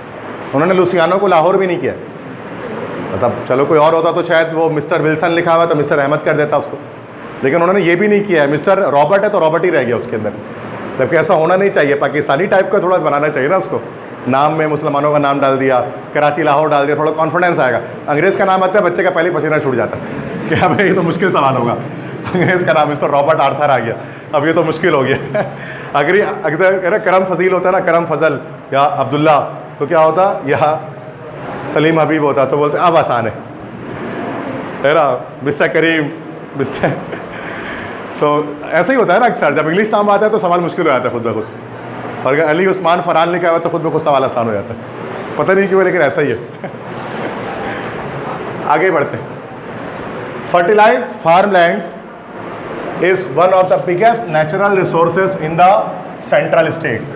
उन्होंने लुसियाना को लाहौर भी नहीं किया, मतलब चलो कोई और होता तो शायद वो मिस्टर विल्सन लिखा हुआ तो मिस्टर अहमद कर देता उसको, लेकिन उन्होंने ये भी नहीं किया है। मिस्टर रॉबर्ट है तो रॉबर्ट ही रह गया उसके अंदर, जबकि ऐसा होना नहीं चाहिए, पाकिस्तानी टाइप का थोड़ा बनाना चाहिए ना उसको। नाम में मुसलमानों का नाम डाल दिया, कराची लाहौर डाल दिया, थोड़ा कॉन्फिडेंस आएगा। अंग्रेज़ का नाम आता है बच्चे का पहले पसीना छूट जाता है कि हाँ भाई ये तो मुश्किल सवाल होगा, अंग्रेज़ का नाम मिस्टर रॉबर्ट आर्थर आ गया, अब ये तो मुश्किल हो गया। अगर करम फजील होता है ना, करम फजल या अब्दुल्ला, तो क्या होता, या सलीम हबीब होता तो बोलते अब आसान है ना, मिस्टर करीम, मिस्टर। तो ऐसा ही होता है ना अक्सर, जब इंग्लिश नाम आता है तो सवाल मुश्किल हो जाता है खुद ब खुद, और अगर अली उस्मान फरहान लिखा हुआ तो खुद ब खुद सवाल आसान हो जाता है, पता नहीं क्यों, लेकिन ऐसा ही है। आगे बढ़ते हैं। Fertilize farmlands is one of the biggest natural resources in the central states.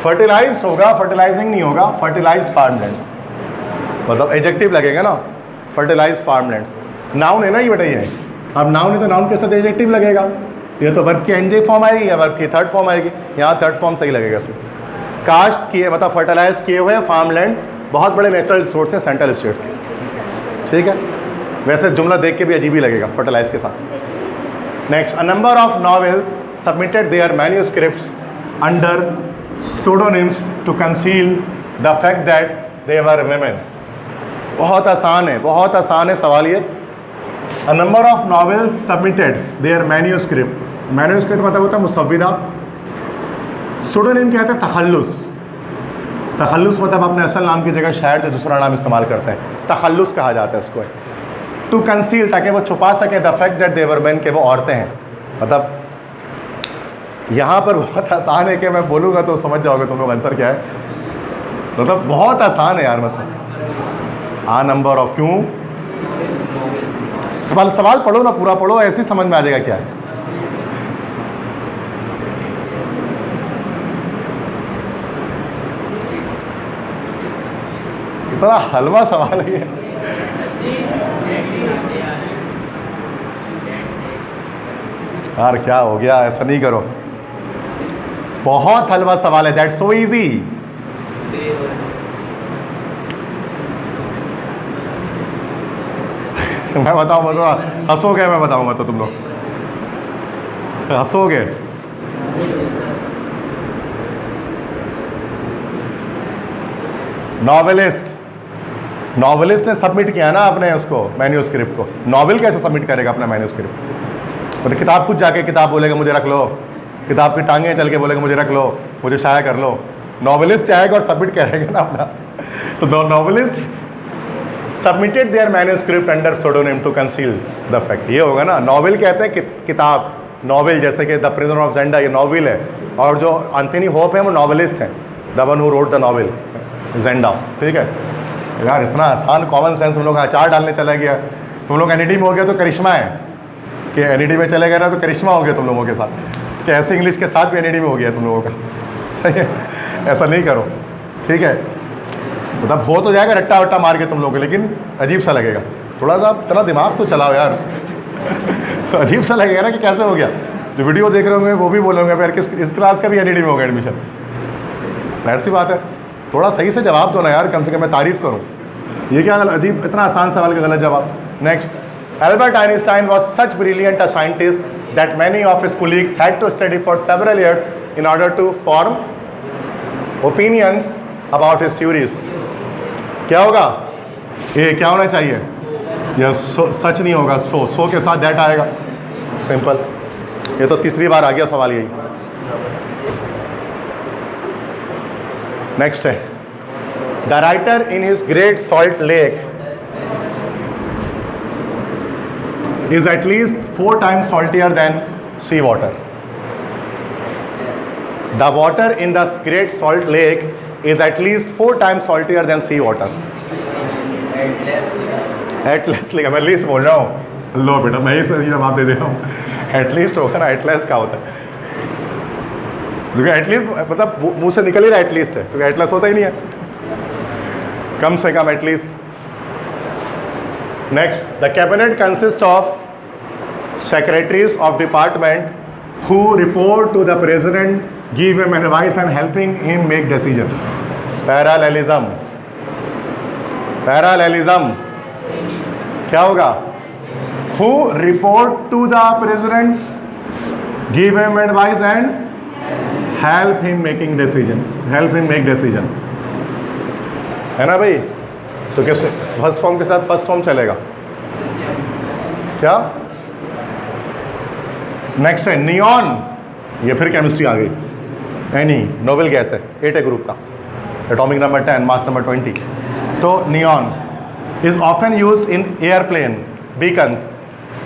Fertilized होगा, फर्टिलाइजिंग नहीं होगा, फर्टिलाइज्ड फार्मलैंड्स, मतलब एडजेक्टिव लगेगा ना, फर्टिलाइज्ड फार्मलैंड्स। नाउन है ना ये, बताइए। अब नाउन है तो नाउन के साथ एडजेक्टिव लगेगा, ये तो वर्ब की एनजे फॉर्म आएगी या वर्ब की थर्ड फॉर्म आएगी, यहाँ थर्ड फॉर्म सही लगेगा इसमें। कास्ट किए मतलब फर्टिलाइज किए हुए फार्मलैंड बहुत बड़े नेचुरल रिसोर्स हैं सेंट्रल स्टेट्स के, ठीक है। वैसे जुमला देख के भी अजीब ही लगेगा फर्टिलाइज के साथ। Next, a number of novels submitted there manuscripts under pseudonyms to conceal the fact that they were women। बहुत आसान है, बहुत आसान है सवाल ये। A number of novels submitted their manuscript. Manuscript मतलब होता है मुसव्विदा। सुडोनिम कहते हैं तखल्लुस। तखल्लुस मतलब अपने असल नाम की जगह शायर जो दूसरा नाम इस्तेमाल करते हैं, तखल्लुस कहा जाता है उसको। टू कंसील, ताकि वो छुपा सके the fact that their men, के वो औरतें हैं। मतलब यहाँ पर बहुत आसान है कि मैं बोलूँगा तो समझ जाओगे तुम लोग आंसर क्या है। मतलब बहुत आसान है यार। मतलब आ नंबर ऑफ, क्यों सवाल पढ़ो ना, पूरा पढ़ो, ऐसे ही समझ में आ जाएगा क्या है। इतना हलवा सवाल है ये। यार क्या हो गया, ऐसा नहीं करो, बहुत हलवा सवाल है, दैट्स सो इजी। मैं बताऊँ, मतलब हंसोगे, मैं बताऊंगा तो तुम लोग हंसोगे। नॉवेलिस्ट ने सबमिट किया ना अपने उसको मैन्यूस्क्रिप्ट को। नॉवेल कैसे सबमिट करेगा अपना मैन्यूस्क्रिप्ट? मतलब किताब खुद जाके किताब बोलेगा मुझे रख लो, किताब की टांगे चल के बोलेगा मुझे रख लो, मुझे शाया कर लो। नॉवेलिस्ट जाएगा और सबमिट करेगा ना अपना। तो novelist submitted their manuscript under pseudonym to conceal the fact. ये होगा ना। नॉवेल कहते हैं किताब, नॉवेल, जैसे कि द प्रिजनर ऑफ जेंडा, ये नॉवेल है। और जो एंथनी होप है वो नॉवेलिस्ट हैं, the one who wrote the novel Zenda. ठीक है यार, इतना आसान कॉमन सेंस। तुम लोग अचार डालने चला गया, तुम लोग एनईडी में हो गया तो करिश्मा है कि एनईडी में चले गए ना तो करिश्मा हो गया तुम लोगों के साथ, कि ऐसे इंग्लिश के साथ भी एनईडी में हो गया तुम लोगों का। सही है, ऐसा नहीं करो। ठीक है, मतलब हो तो जाएगा रट्टा वट्टा मार के तुम लोगों को, लेकिन अजीब सा लगेगा। थोड़ा सा तेरा दिमाग तो चलाओ यार। अजीब सा लगेगा ना कि कैसे हो गया। जो वीडियो देख रहे होंगे वो भी बोलेंगे यार किस इस क्लास का भी एनईडी में होगा एडमिशन। जाहिर सी बात है, थोड़ा सही से जवाब दो ना यार, कम से कम मैं तारीफ करूँ। ये क्या अजीब, इतना आसान सवाल का गलत जवाब। Next, Albert Einstein was such brilliant a scientist that many of his colleagues had to study for several years in order to form opinions about his theories. क्या होगा ये, क्या होना चाहिए? यह सच नहीं होगा, सो के साथ दैट आएगा। सिंपल, ये तो तीसरी बार आ गया सवाल यही। नेक्स्ट है, the writer in his great salt lake is at least 4 times saltier than sea water. The water in the great salt lake is at least 4 times saltier than sea water. At least लिखा, मैं least बोल रहा हूँ। लो बेटा, मैं ही सही जवाब दे दे रहा हूँ। एटलीस्ट होगा ना, एटलीस्ट क्या होता है? क्योंकि एटलीस्ट मतलब मुंह से निकल ही रहा एटलीस्ट है, क्योंकि एटलीस्ट होता ही नहीं है, कम से कम at least. Next, the cabinet consist of secretaries of department who report to the president, give him advice and helping him make decision. Parallelism, parallelism क्या होगा? Who report to the president, give him advice and help him making decision, help him make decision, है ना भाई? तो कैसे first form के साथ first form चलेगा क्या? नेक्स्ट है नियॉन, ये फिर केमिस्ट्री आ गई। एनी नोबेल गैस है, 8 ग्रुप का, एटॉमिक नंबर 10, मास नंबर 20। तो neon is often used in airplane beacons,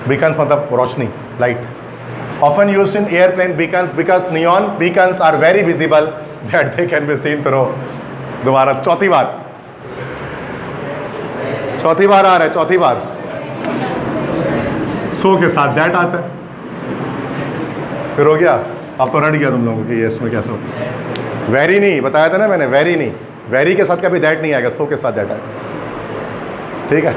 beacons मतलब रोशनी, light. Often used in airplane beacons because neon beacons are very visible that they can be seen through. दोबारा चौथी बार आ रहा है, चौथी बार सो के साथ दैट आता है। फिर हो गया, अब तो रट गया तुम लोगों की ये इसमें कैसे होता है। वेरी नहीं बताया था ना मैंने, वेरी नहीं, वेरी के साथ कभी दैट नहीं आएगा, सो के साथ दैट आएगा। ठीक है,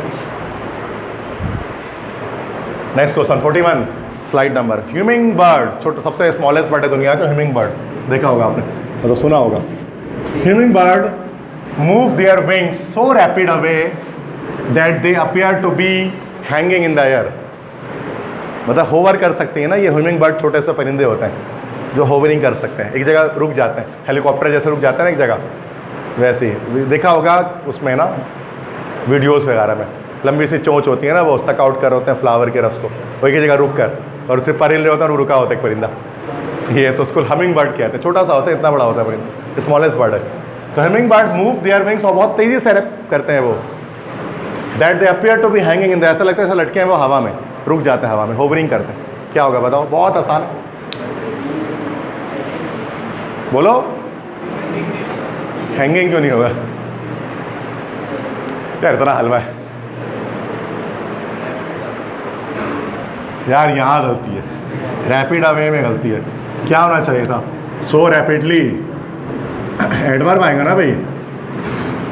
next question 41 slide number. Humming bird, छोटा सबसे स्मॉलेस्ट बर्ड है दुनिया का, ह्यूमिंग बर्ड देखा होगा आपने, मतलब सुना होगा। Humming bird move their wings so rapid away that they appear to be hanging in the air. मतलब होवर कर सकते हैं ना ये ह्यूमिंग बर्ड, छोटे से परिंदे होते हैं जो होवरिंग कर सकते हैं, एक जगह रुक जाते हैं, हेलीकॉप्टर जैसे रुक जाते हैं ना एक जगह, वैसे ही देखा होगा उसमें ना वीडियोस वगैरह में। लंबी सी चोंच होती है ना, वो सक आउट कर रहे होते हैं फ्लावर के रस को, वही की जगह रुक कर, और उससे पर हिल रहे होता है और रुका होता है एक परिंदा। ये तो उसको हमिंग बर्ड कहते हैं, छोटा सा होता है, इतना बड़ा होता है परिंदा, स्मॉलेस्ट बर्ड है। तो humming bird move their wings, और बहुत तेज़ी से करते हैं वो, that they appear to be hanging in the, ऐसा लगता है ऐसा लटके हैं वो हवा में, रुक जाते हैं हवा में, होवरिंग करते हैं। क्या होगा बताओ, बहुत आसान है, बोलो हैंगिंग क्यों नहीं होगा, क्या इतना हलवा है यार, यहाँ गलती है, रैपिड अवे में गलती है, क्या होना चाहिए था सो रैपिडली, एडवर्ब आएगा ना भाई,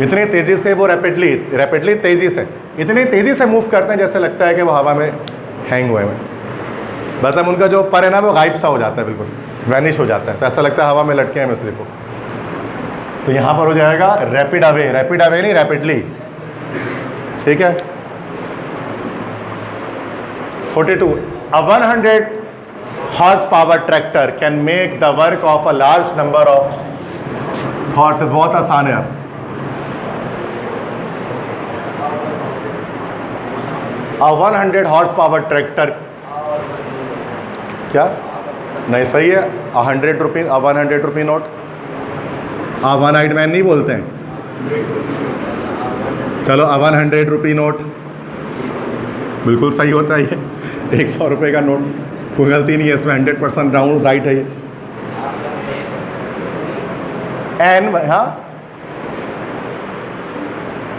इतनी तेज़ी से वो रैपिडली तेज़ी से, इतनी तेज़ी से मूव करते हैं जैसे लगता है कि वो हवा में हैंग हुए हैं, मतलब उनका जो पर है ना वो गायब सा हो जाता है, बिल्कुल वैनिश हो जाता है, तो ऐसा लगता है हवा में लटके हैं सिर्फ वो। तो यहाँ पर हो जाएगा रैपिड अवे नहीं रैपिडली, ठीक है। 42 a 100 horsepower tractor can make the work of a large number of horses, बहुत आसान है यार। a 100 horsepower tractor, क्या नहीं सही है, 100 rupee, 100 rupee note, one eyed man नहीं बोलते हैं, चलो 100 रुपी नोट बिल्कुल सही होता है, ये 100 रुपये का नोट, कोई गलती नहीं है इसमें, 100% राउंड राइट है ये। एन, हाँ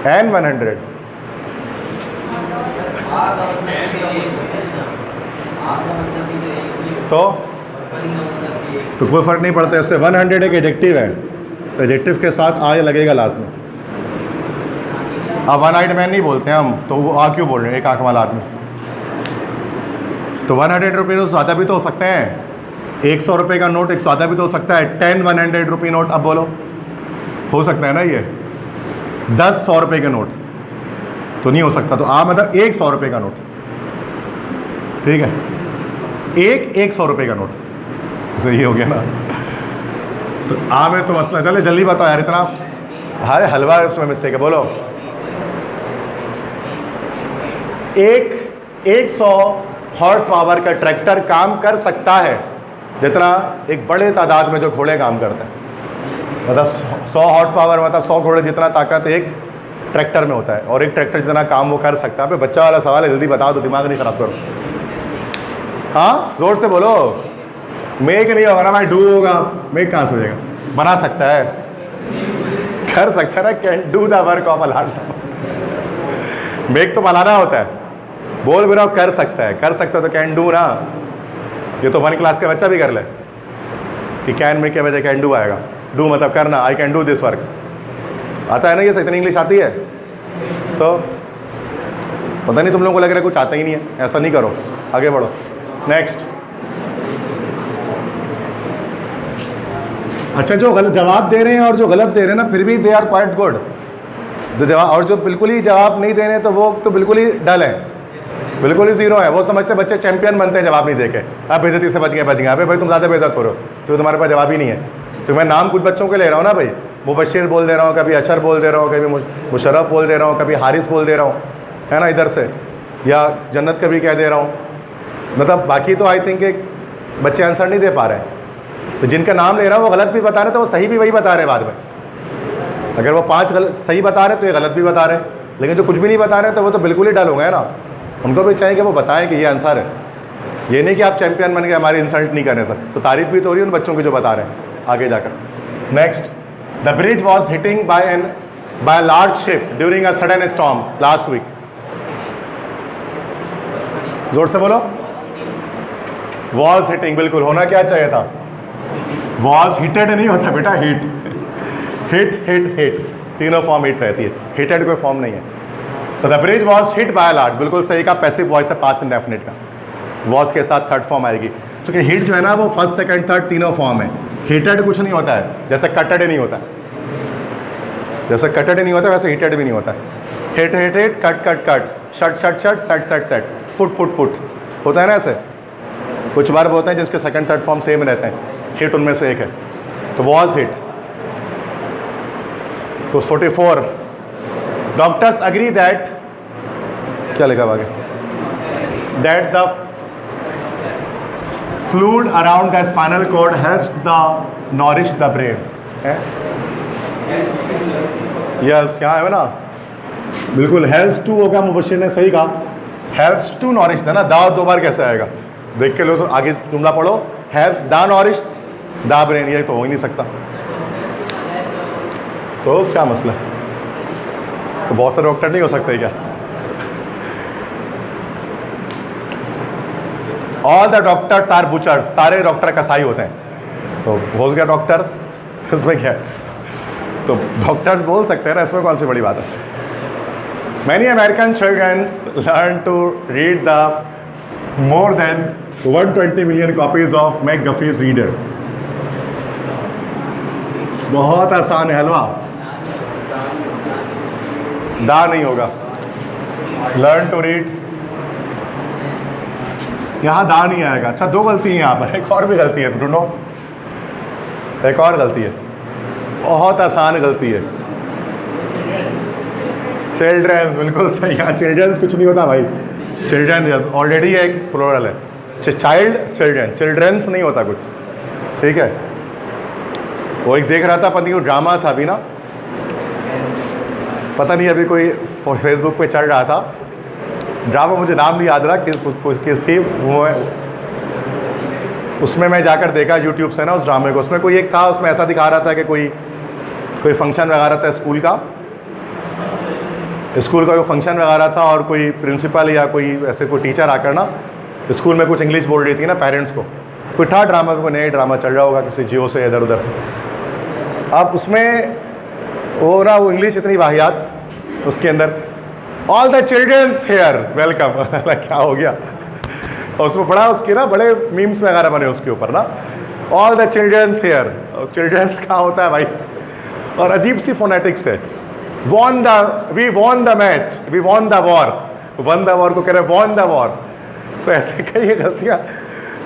एन 100, तो कोई फर्क नहीं पड़ता इससे। 100 एक एडजेक्टिव है, तो एडजेक्टिव के साथ आ लगेगा लास्ट में। अब वन आइड मैन नहीं बोलते हैं हम, तो वो आ क्यों बोल रहे हैं, एक आंख वाला आदमी। तो 100 रुपये तो ज़्यादा भी तो हो सकते हैं, 100 रुपये का नोट एक ज़्यादा भी तो हो सकता है, 10 100 रुपी नोट, अब बोलो हो सकता है ना, ये 10 100 रुपये के नोट तो नहीं हो सकता, तो आ मतलब 100 रुपये का नोट, ठीक है, 100 रुपये का नोट, सही हो गया ना। तो आ में तो मसला, चले जल्दी बताओ यार, इतना हाय हलवा उसमें मिस्टेक है, बोलो 100 हॉर्स पावर का ट्रैक्टर काम कर सकता है जितना एक बड़े तादाद में जो घोड़े काम करते हैं, मतलब 100 हॉर्स पावर मतलब 100 घोड़े जितना ताकत एक ट्रैक्टर में होता है, और एक ट्रैक्टर जितना काम वो कर सकता है। पे बच्चा वाला सवाल है, जल्दी बता दो, दिमाग नहीं खराब करो। हाँ जोर से बोलो, मेक नहीं होगा ना भाई, डू होगा, मेक कहाँ से हो जाएगा, बना सकता है, कर सकता है ना, can do the work of a large, make तो बनाना होता है, बोल भी रहा कर सकता है, कर सकता है तो कैन डू ना, ये तो 1 क्लास का बच्चा भी कर ले कि कैन में के बजाय कैन डू आएगा, डू मतलब करना, I can do this work, आता है ना, ये इतनी इंग्लिश आती है, तो पता नहीं तुम लोगों को लग रहा है कुछ आता ही नहीं है, ऐसा नहीं करो, आगे बढ़ो। नेक्स्ट, अच्छा जो गलत जवाब दे रहे हैं और जो गलत दे रहे हैं ना, फिर भी दे आर क्वाइट गुड, जो जवाब, और जो बिल्कुल ही जवाब नहीं दे रहे तो वो तो बिल्कुल ही डल है, बिल्कुल ही जीरो है, वो समझते बच्चे चैंपियन बनते हैं जवाब नहीं देके, आप बेइज्जती से बच गए, अबे भाई तुम ज़्यादा बेइज्जत हो रहे हो, तो तुम्हारे पास जवाब ही नहीं है। तो मैं नाम कुछ बच्चों के ले रहा हूँ ना भाई, मुबशिर बोल दे रहा हूँ, कभी अशर बोल दे रहा हूँ, कभी मुशर्रफ बोल दे रहा हूँ, कभी हारिस बोल दे रहा हूँ, है ना, इधर से, या जन्नत कभी कह दे रहा हूँ, मतलब बाकी तो आई थिंक एक बच्चे आंसर नहीं दे पा रहे हैं, तो जिनका नाम ले रहा हूँ वो गलत भी बता रहे हैं, तो वो सही भी वही बता रहे हैं बाद में, अगर वो 5 गलत सही बता रहे तो ये गलत भी बता रहे हैं, लेकिन जो कुछ भी नहीं बता रहे तो वो तो बिल्कुल ही डल हो गए ना, उनको भी चाहिए कि वो बताएं कि ये आंसर है, ये नहीं कि आप चैंपियन बन के हमारी इंसल्ट नहीं करें सर, तो तारीफ भी तो हो रही है उन बच्चों की जो बता रहे हैं आगे जाकर। Next, the bridge was hitting by large ship during a sudden storm last week, जोर से बोलो, वॉज हिटिंग, बिल्कुल होना क्या चाहिए था, वॉज हिटेड नहीं होता बेटा, हिट हिट हिट हिट, तीनों फॉर्म हिट रहती है, हिटेड कोई फॉर्म नहीं है। तो the bridge was hit by large, बिल्कुल सही का, पैसिव वॉइस है, पास्ट इंडेफिनिट का, वॉज के साथ थर्ड फॉर्म आएगी, क्योंकि हिट जो है ना वो फर्स्ट सेकंड थर्ड तीनों फॉर्म है, हिटेड कुछ नहीं होता है, जैसे कटेड नहीं होता, जैसे कटेड नहीं होता वैसे हिटेड भी नहीं होता है, hit hit hit, cut cut cut, shut shut shut, set set set, put put put होता है ना, ऐसे कुछ बार होते हैं जिसके सेकंड थर्ड फॉर्म सेम रहते हैं, हिट उनमें से एक है, तो वॉज हिट। तो 44, डॉक्टर्स अग्री दैट क्या लिखा हुआ आगे? That the fluid around the spinal cord helps the nourish the brain है। ये क्या है ना, बिल्कुल हेल्प्स टू होगा, मुबशिर ने सही कहा, हेल्प्स टू नॉरिश था ना, दा 2 बार कैसे आएगा? देख के लो तो आगे जुमला पढ़ो, helps the nourish the brain, ये तो हो ही नहीं सकता। तो क्या मसला है? तो बहुत सारे डॉक्टर नहीं हो सकते क्या? All the doctors are butchers, सारे डॉक्टर कसाई होते हैं। तो हो गया डॉक्टर्स, इसमें क्या है? तो डॉक्टर्स बोल सकते हैं ना, इसमें कौन सी बड़ी बात है? Many American childrens learn to read the more than 120 million copies of McGuffey's reader. बहुत आसान है हलवा, दा नहीं होगा, लर्न टू रीड, यहाँ दा नहीं आएगा। अच्छा 2 गलती है यहाँ पर, एक और भी गलती है ढूंढो, एक और गलती है, बहुत आसान गलती है, चिल्ड्रंस, बिल्कुल सही। यहाँ चिल्ड्रंस कुछ नहीं होता भाई, चिल्ड्रन ऑलरेडी एक प्लूरल है, चाइल्ड चिल्ड्रन, चिल्ड्रंस नहीं होता कुछ, ठीक है। वो एक देख रहा था पता नहीं ड्रामा था अभी ना, पता नहीं अभी कोई फेसबुक पे चल रहा था ड्रामा, मुझे नाम नहीं याद रहा किस थी वो है, उसमें मैं जाकर देखा यूट्यूब से ना उस ड्रामे को। उसमें कोई एक था, उसमें ऐसा दिखा रहा था कि कोई फंक्शन वगैरह था स्कूल का कोई फंक्शन वगैरह था, और कोई प्रिंसिपल या कोई ऐसे कोई टीचर आकर ना स्कूल में कुछ इंग्लिश बोल रही थी ना पेरेंट्स को, कोई था ड्रामा, कोई नया ड्रामा चल रहा होगा किसी जियो से इधर उधर से। अब उसमें वो ना वो इंग्लिश इतनी वाहियात, उसके अंदर all the childrens here welcome क्या हो गया, और उसमें बड़ा उसके ना बड़े मीम्स वगैरह बने उसके ऊपर ना, all the childrens here, childrens कहाँ होता है भाई, और अजीब सी फोनेटिक्स है, we won the match, we won the war, won the war को कह रहे वॉन द वॉर। तो ऐसे कई गलतियाँ,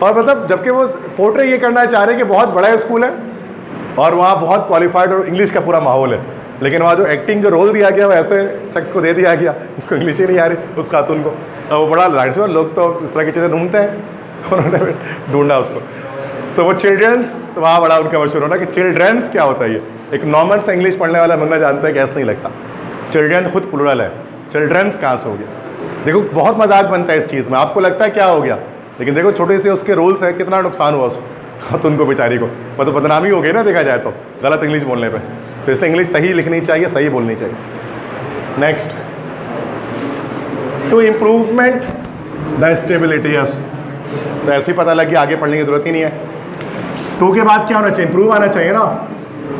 और मतलब जबकि वो पोर्ट्रे ये करना चाह रहे हैं कि बहुत बड़ा स्कूल है और वहाँ बहुत क्वालिफाइड और इंग्लिश का पूरा माहौल है, लेकिन वहाँ जो एक्टिंग जो रोल दिया गया वो ऐसे शख्स को दे दिया गया, उसको इंग्लिश ही नहीं आ रही, उस खातून को। और वो बड़ा लाइट से, लोग तो इस तरह की चीज़ें ढूंढते हैं, उन्होंने ढूंढा उसको। तो वो चिल्ड्रंस वहाँ बड़ा उनका मशहूर होना कि चिल्ड्रंस क्या होता है, ये एक नॉर्मल से इंग्लिश पढ़ने वाला बंदा जानता है कि ऐसा नहीं लगता, चिल्ड्रन खुद प्लूरल है, चिल्ड्रंस कहाँ से हो गया? देखो बहुत मजाक बनता है इस चीज़ में, आपको लगता है क्या हो गया, लेकिन देखो छोटे से उसके रूल्स है, कितना नुकसान हुआ उसको, तो उनको बेचारी को मतलब बदनामी हो गई ना देखा जाए तो, गलत इंग्लिश बोलने पे। तो इसलिए इंग्लिश सही लिखनी चाहिए, सही बोलनी चाहिए। Next, to improvement the stability, yes, तो ऐसे ही पता लग गया, आगे पढ़ने की जरूरत ही नहीं है। टू के बाद क्या होना चाहिए? इम्प्रूव आना चाहिए ना,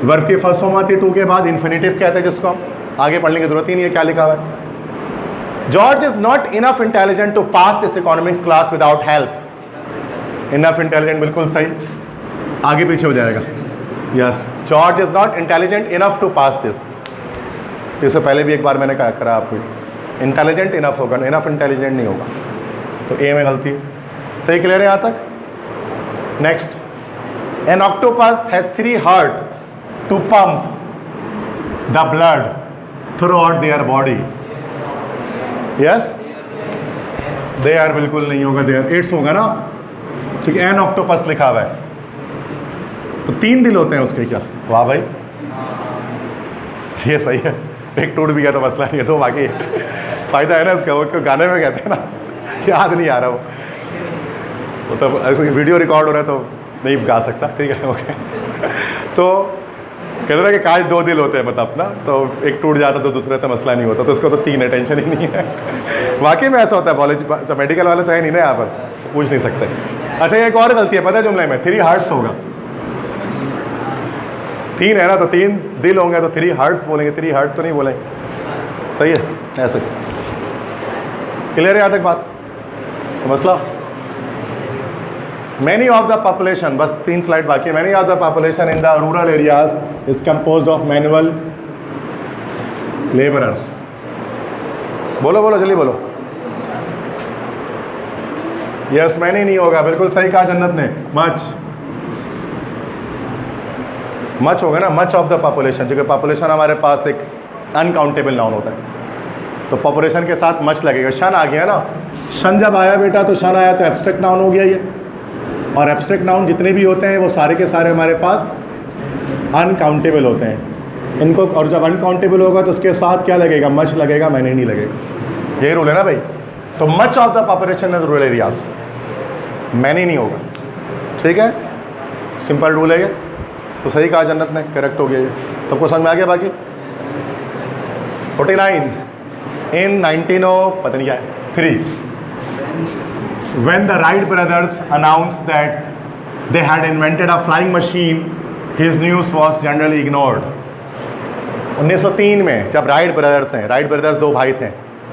वर्ब की फर्स्ट फॉर्म आती है टू के बाद, इन्फिनिटिव कहते हैं जिसको हम, आगे पढ़ने की जरूरत ही नहीं है क्या लिखा हुआ है। George is not enough intelligent to pass this economics class without help. Enough intelligent बिल्कुल सही, आगे पीछे हो जाएगा। Yes, George is not intelligent enough to pass this, इससे पहले भी एक बार मैंने कहा करा आपको, इंटेलिजेंट इनफ होगा, इनफ इंटेलिजेंट नहीं होगा, तो ए में गलती है। सही क्लियर है यहाँ तक? Next, an octopus has 3 heart to pump the blood throughout their body. Yes, they are बिल्कुल नहीं होगा, दे आर, इट्स होगा ना, ठीक है। एन ऑक्टोपस लिखा हुआ है, तो 3 दिल होते हैं उसके क्या? वाह भाई, ये सही है, एक टूट भी गया तो मसला नहीं है, तो बाकी फ़ायदा है ना इसका, वो गाने में कहते हैं ना, याद नहीं आ रहा वो तो ऐसे वीडियो रिकॉर्ड हो रहा है तो नहीं गा सकता, ठीक है ओके। तो कहते ना कि काश 2 दिल होते हैं मतलब ना, तो एक टूट जाता तो दूसरे से मसला नहीं होता, तो इसको तो 3 है, टेंशन ही नहीं है। वाकई में ऐसा होता है, कॉलेज मेडिकल वाले तो है नहीं ना यहाँ पर, पूछ नहीं सकते। अच्छा एक और गलती है पता है जुमले में, 3 हार्ट्स होगा, 3 है ना, तो 3 दिल होंगे तो 3 हार्ट्स बोलेंगे, 3 हार्ट तो नहीं बोलेंगे। सही है, ऐसे क्लियर है यहाँ तक बात? तो मसला, मैनी ऑफ द पॉपुलेशन, बस 3 स्लाइड बाकी है। Many of the population in the rural areas is composed of manual labourers. बोलो बोलो जल्दी बोलो। यस, मैनी नहीं होगा, बिल्कुल सही कहा जन्नत ने, मच होगा ना, मच ऑफ द पॉपुलेशन, क्योंकि पॉपुलेशन हमारे पास एक अनकाउंटेबल नाउन होता है। तो पॉपुलेशन के साथ मच लगेगा, शन आ गया ना। शन जब आया बेटा तो शन आया तो एब्स्ट्रैक्ट नाउन हो गया ये, और एब्स्ट्रैक्ट नाउन जितने भी होते हैं वो सारे के सारे हमारे पास अनकाउंटेबल होते हैं इनको, और जब अनकाउंटेबल होगा तो उसके साथ क्या लगेगा, मच लगेगा, मैनी नहीं लगेगा। यही रूल है ना भाई। तो much of the population is rural areas, many नहीं होगा, ठीक है, सिंपल रूल है ये। तो सही कहा जन्नत ने, करेक्ट हो गया ये, सबको समझ में आ गया। बाकी 49 इन 1903 when the Wright brothers announced that they had invented a flying machine, his news was generally ignored. 1903 में जब राइट ब्रदर्स हैं, राइट ब्रदर्स दो भाई थे,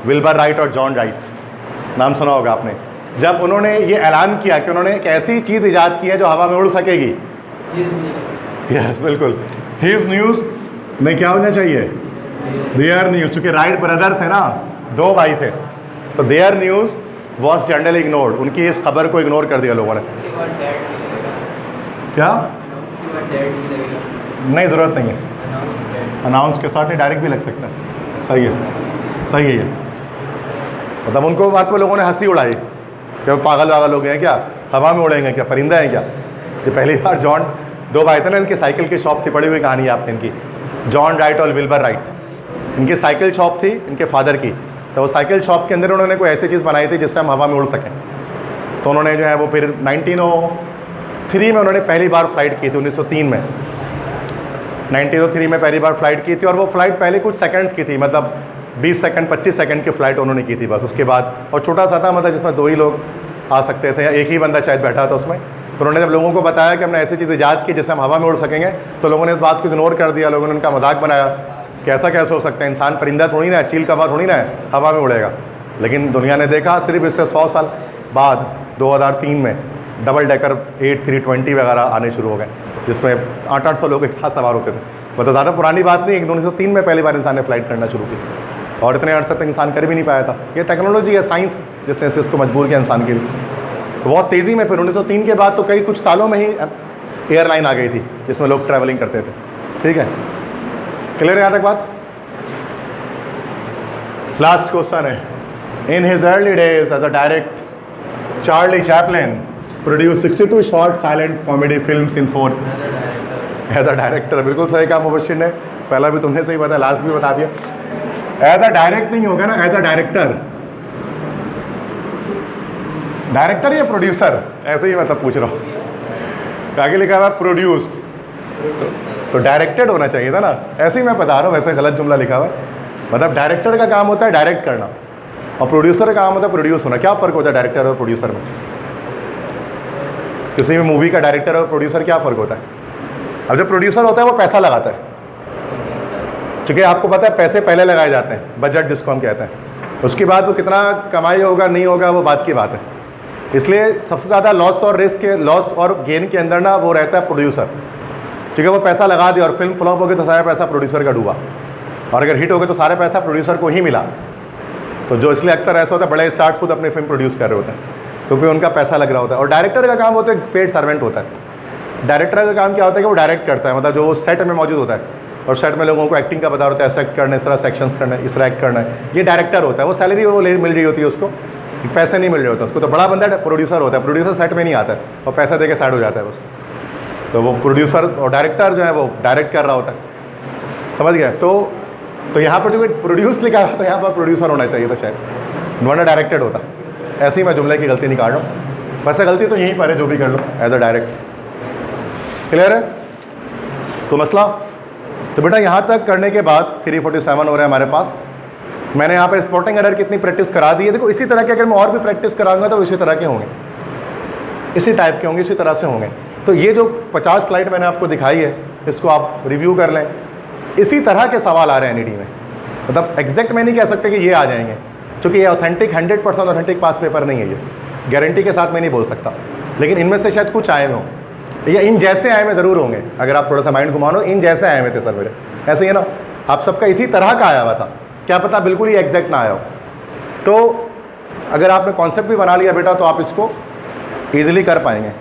विल्बर राइट और जॉन राइट, नाम सुना होगा आपने, जब उन्होंने ये ऐलान किया कि उन्होंने एक ऐसी चीज़ इजाद की है जो हवा में उड़ सकेगी, यस बिल्कुल, हिज न्यूज़ नहीं क्या होना चाहिए, देयर न्यूज़, क्योंकि राइट ब्रदर्स है ना, दो भाई थे, तो their news was generally ignored, उनकी इस खबर को इग्नोर कर दिया लोगों ने। क्या नहीं, ज़रूरत नहीं है, अनाउंस के साथ डायरेक्ट भी लग सकता है, सही है, सही है ये। मतलब उनको बात पर लोगों ने हंसी उड़ाई कि वो पागल वागल हो गए हैं क्या, हवा में उड़ेंगे क्या, परिंदा है क्या। ये पहली बार जॉन, दो भाई थे ना, इनकी साइकिल की शॉप थी, पड़ी हुई कहानी है आपने इनकी, जॉन राइट और विल्बर राइट, इनकी साइकिल शॉप थी इनके फादर की, तो वो साइकिल शॉप के अंदर उन्होंने कोई ऐसी चीज़ बनाई थी जिससे हम हवा में उड़ सकें। तो उन्होंने जो है वो फिर 1903 में उन्होंने पहली बार फ्लाइट की थी, 1903 में, 1903 में पहली बार फ्लाइट की थी, और वो फ्लाइट पहले कुछ सेकंड्स की थी, मतलब 20 सेकंड 25 सेकंड की फ़्लाइट उन्होंने की थी बस। उसके बाद, और छोटा सा था, मतलब जिसमें दो ही लोग आ सकते थे या एक ही बंदा शायद बैठा था उसमें। तो उन्होंने जब लोगों को बताया कि हमने ऐसी चीज़ ईजाद की जिससे हम हवा में उड़ सकेंगे, तो लोगों ने इस बात को इग्नोर कर दिया, लोगों ने उनका मजाक बनाया कि ऐसा कैसे हो सकता है, इंसान परिंदा थोड़ी ना है, चील कौवा थोड़ी ना है, हवा में उड़ेगा। लेकिन दुनिया ने देखा सिर्फ इससे 100 साल बाद 2003 में डबल डेकर 8320 वगैरह आने शुरू हो गए, जिसमें 800-800 लोग एक साथ सवार होते थे। मतलब ज़्यादा पुरानी बात नहीं, 1903 में पहली बार इंसान ने फ्लाइट करना शुरू की, और इतने अर्से तक इंसान कर भी नहीं पाया था। ये टेक्नोलॉजी है, साइंस जिसने से इसको मजबूर किया इंसान के लिए। तो बहुत तेज़ी में फिर 1903 के बाद तो कई कुछ सालों में ही एयरलाइन आ गई थी जिसमें लोग ट्रैवलिंग करते थे, ठीक है, क्लियर है यहाँ तक बात। लास्ट क्वेश्चन है, in his early days as a direct, Charlie Chaplin produce 62 short silent comedy films in 4 as a director. बिल्कुल सही कहा मुबशिर ने, पहला भी तुमने सही बताया, लास्ट भी बता दिया। एज अ डायरेक्ट नहीं होगा ना, एज अ डायरेक्टर, डायरेक्टर या प्रोड्यूसर, ऐसे ही मतलब पूछ रहा हूँ। आगे लिखा हुआ प्रोड्यूस्ड, तो डायरेक्टेड होना चाहिए था ना, ऐसे ही मैं बता रहा हूँ, वैसे गलत जुमला लिखा हुआ है। मतलब डायरेक्टर का काम होता है डायरेक्ट करना, और प्रोड्यूसर का काम होता है प्रोड्यूस होना। क्या फ़र्क होता है डायरेक्टर और प्रोड्यूसर में? किसी भी मूवी का डायरेक्टर और प्रोड्यूसर क्या फ़र्क होता है? अब जो प्रोड्यूसर होता है वो पैसा लगाता है, क्योंकि आपको पता है पैसे पहले लगाए जाते हैं, बजट जिसको हम कहते हैं। उसके बाद वो कितना कमाई होगा नहीं होगा वो बात की बात है। इसलिए सबसे ज़्यादा लॉस और रिस्क के, लॉस और गेन के अंदर ना वो रहता है प्रोड्यूसर, क्योंकि वो पैसा लगा दिया और फिल्म फ्लॉप हो गई तो सारा पैसा प्रोड्यूसर का डूबा, और अगर हिट हो गए तो सारा पैसा प्रोड्यूसर को ही मिला। तो जो इसलिए अक्सर ऐसा होता है, बड़े स्टार्स खुद अपनी फिल्म प्रोड्यूस कर रहे होते हैं, तो फिर उनका पैसा लग रहा होता है। और डायरेक्टर का काम होता है पेड सर्वेंट होता है। डायरेक्टर का काम क्या होता है कि वो डायरेक्ट करता है, मतलब जो सेट में मौजूद होता है, और सेट में लोगों को एक्टिंग का पता होता है, ऐसा एक्ट करना, इस तरह सेक्शंस करना, इस तरह एक्ट करना है, ये डायरेक्टर होता है। वो सैलरी वो मिल रही होती है उसको, पैसे नहीं मिल रहे होते उसको। तो बड़ा बंदा प्रोड्यूसर होता है, प्रोड्यूसर सेट में नहीं आता है और पैसा दे के साइड हो जाता है बस। तो वो प्रोड्यूसर और डायरेक्टर जो है वो डायरेक्ट कर रहा होता है, समझ गए। तो यहाँ पर जो प्रोड्यूस लिखा है तो यहाँ पर प्रोड्यूसर होना चाहिए था शायद, वरना डायरेक्टेड होता। ऐसे ही मैं जुमले की गलती निकाल रहा हूँ, वैसे गलती तो यहीं पर है, जो भी कर लो एज अ डायरेक्ट। क्लियर है तो मसला। तो बेटा यहाँ तक करने के बाद 347 हो रहा है हमारे पास। मैंने यहाँ पर स्पॉटिंग एरर कितनी प्रैक्टिस करा दी है। देखो इसी तरह के अगर मैं और भी प्रैक्टिस कराऊंगा तो इसी तरह के होंगे, इसी टाइप के होंगे, इसी तरह से होंगे। तो ये जो 50 स्लाइड मैंने आपको दिखाई है, इसको आप रिव्यू कर लें। इसी तरह के सवाल आ रहे हैं एनईडी में, मतलब एग्जैक्ट मैं नहीं कह सकते कि ये आ जाएंगे, क्योंकि ये ऑथेंटिक 100% ऑथेंटिक पास पेपर नहीं है, ये गारंटी के साथ मैं नहीं बोल सकता। लेकिन इनमें से शायद कुछ आए हों, या इन जैसे आए में ज़रूर होंगे। अगर आप थोड़ा सा माइंड घुमानो, इन जैसे आए हुए थे सर मेरे, ऐसे ही है ना, आप सबका इसी तरह का आया हुआ था, क्या पता बिल्कुल ही एग्जैक्ट ना आया हो। तो अगर आपने कॉन्सेप्ट भी बना लिया बेटा तो आप इसको ईजिली कर पाएंगे।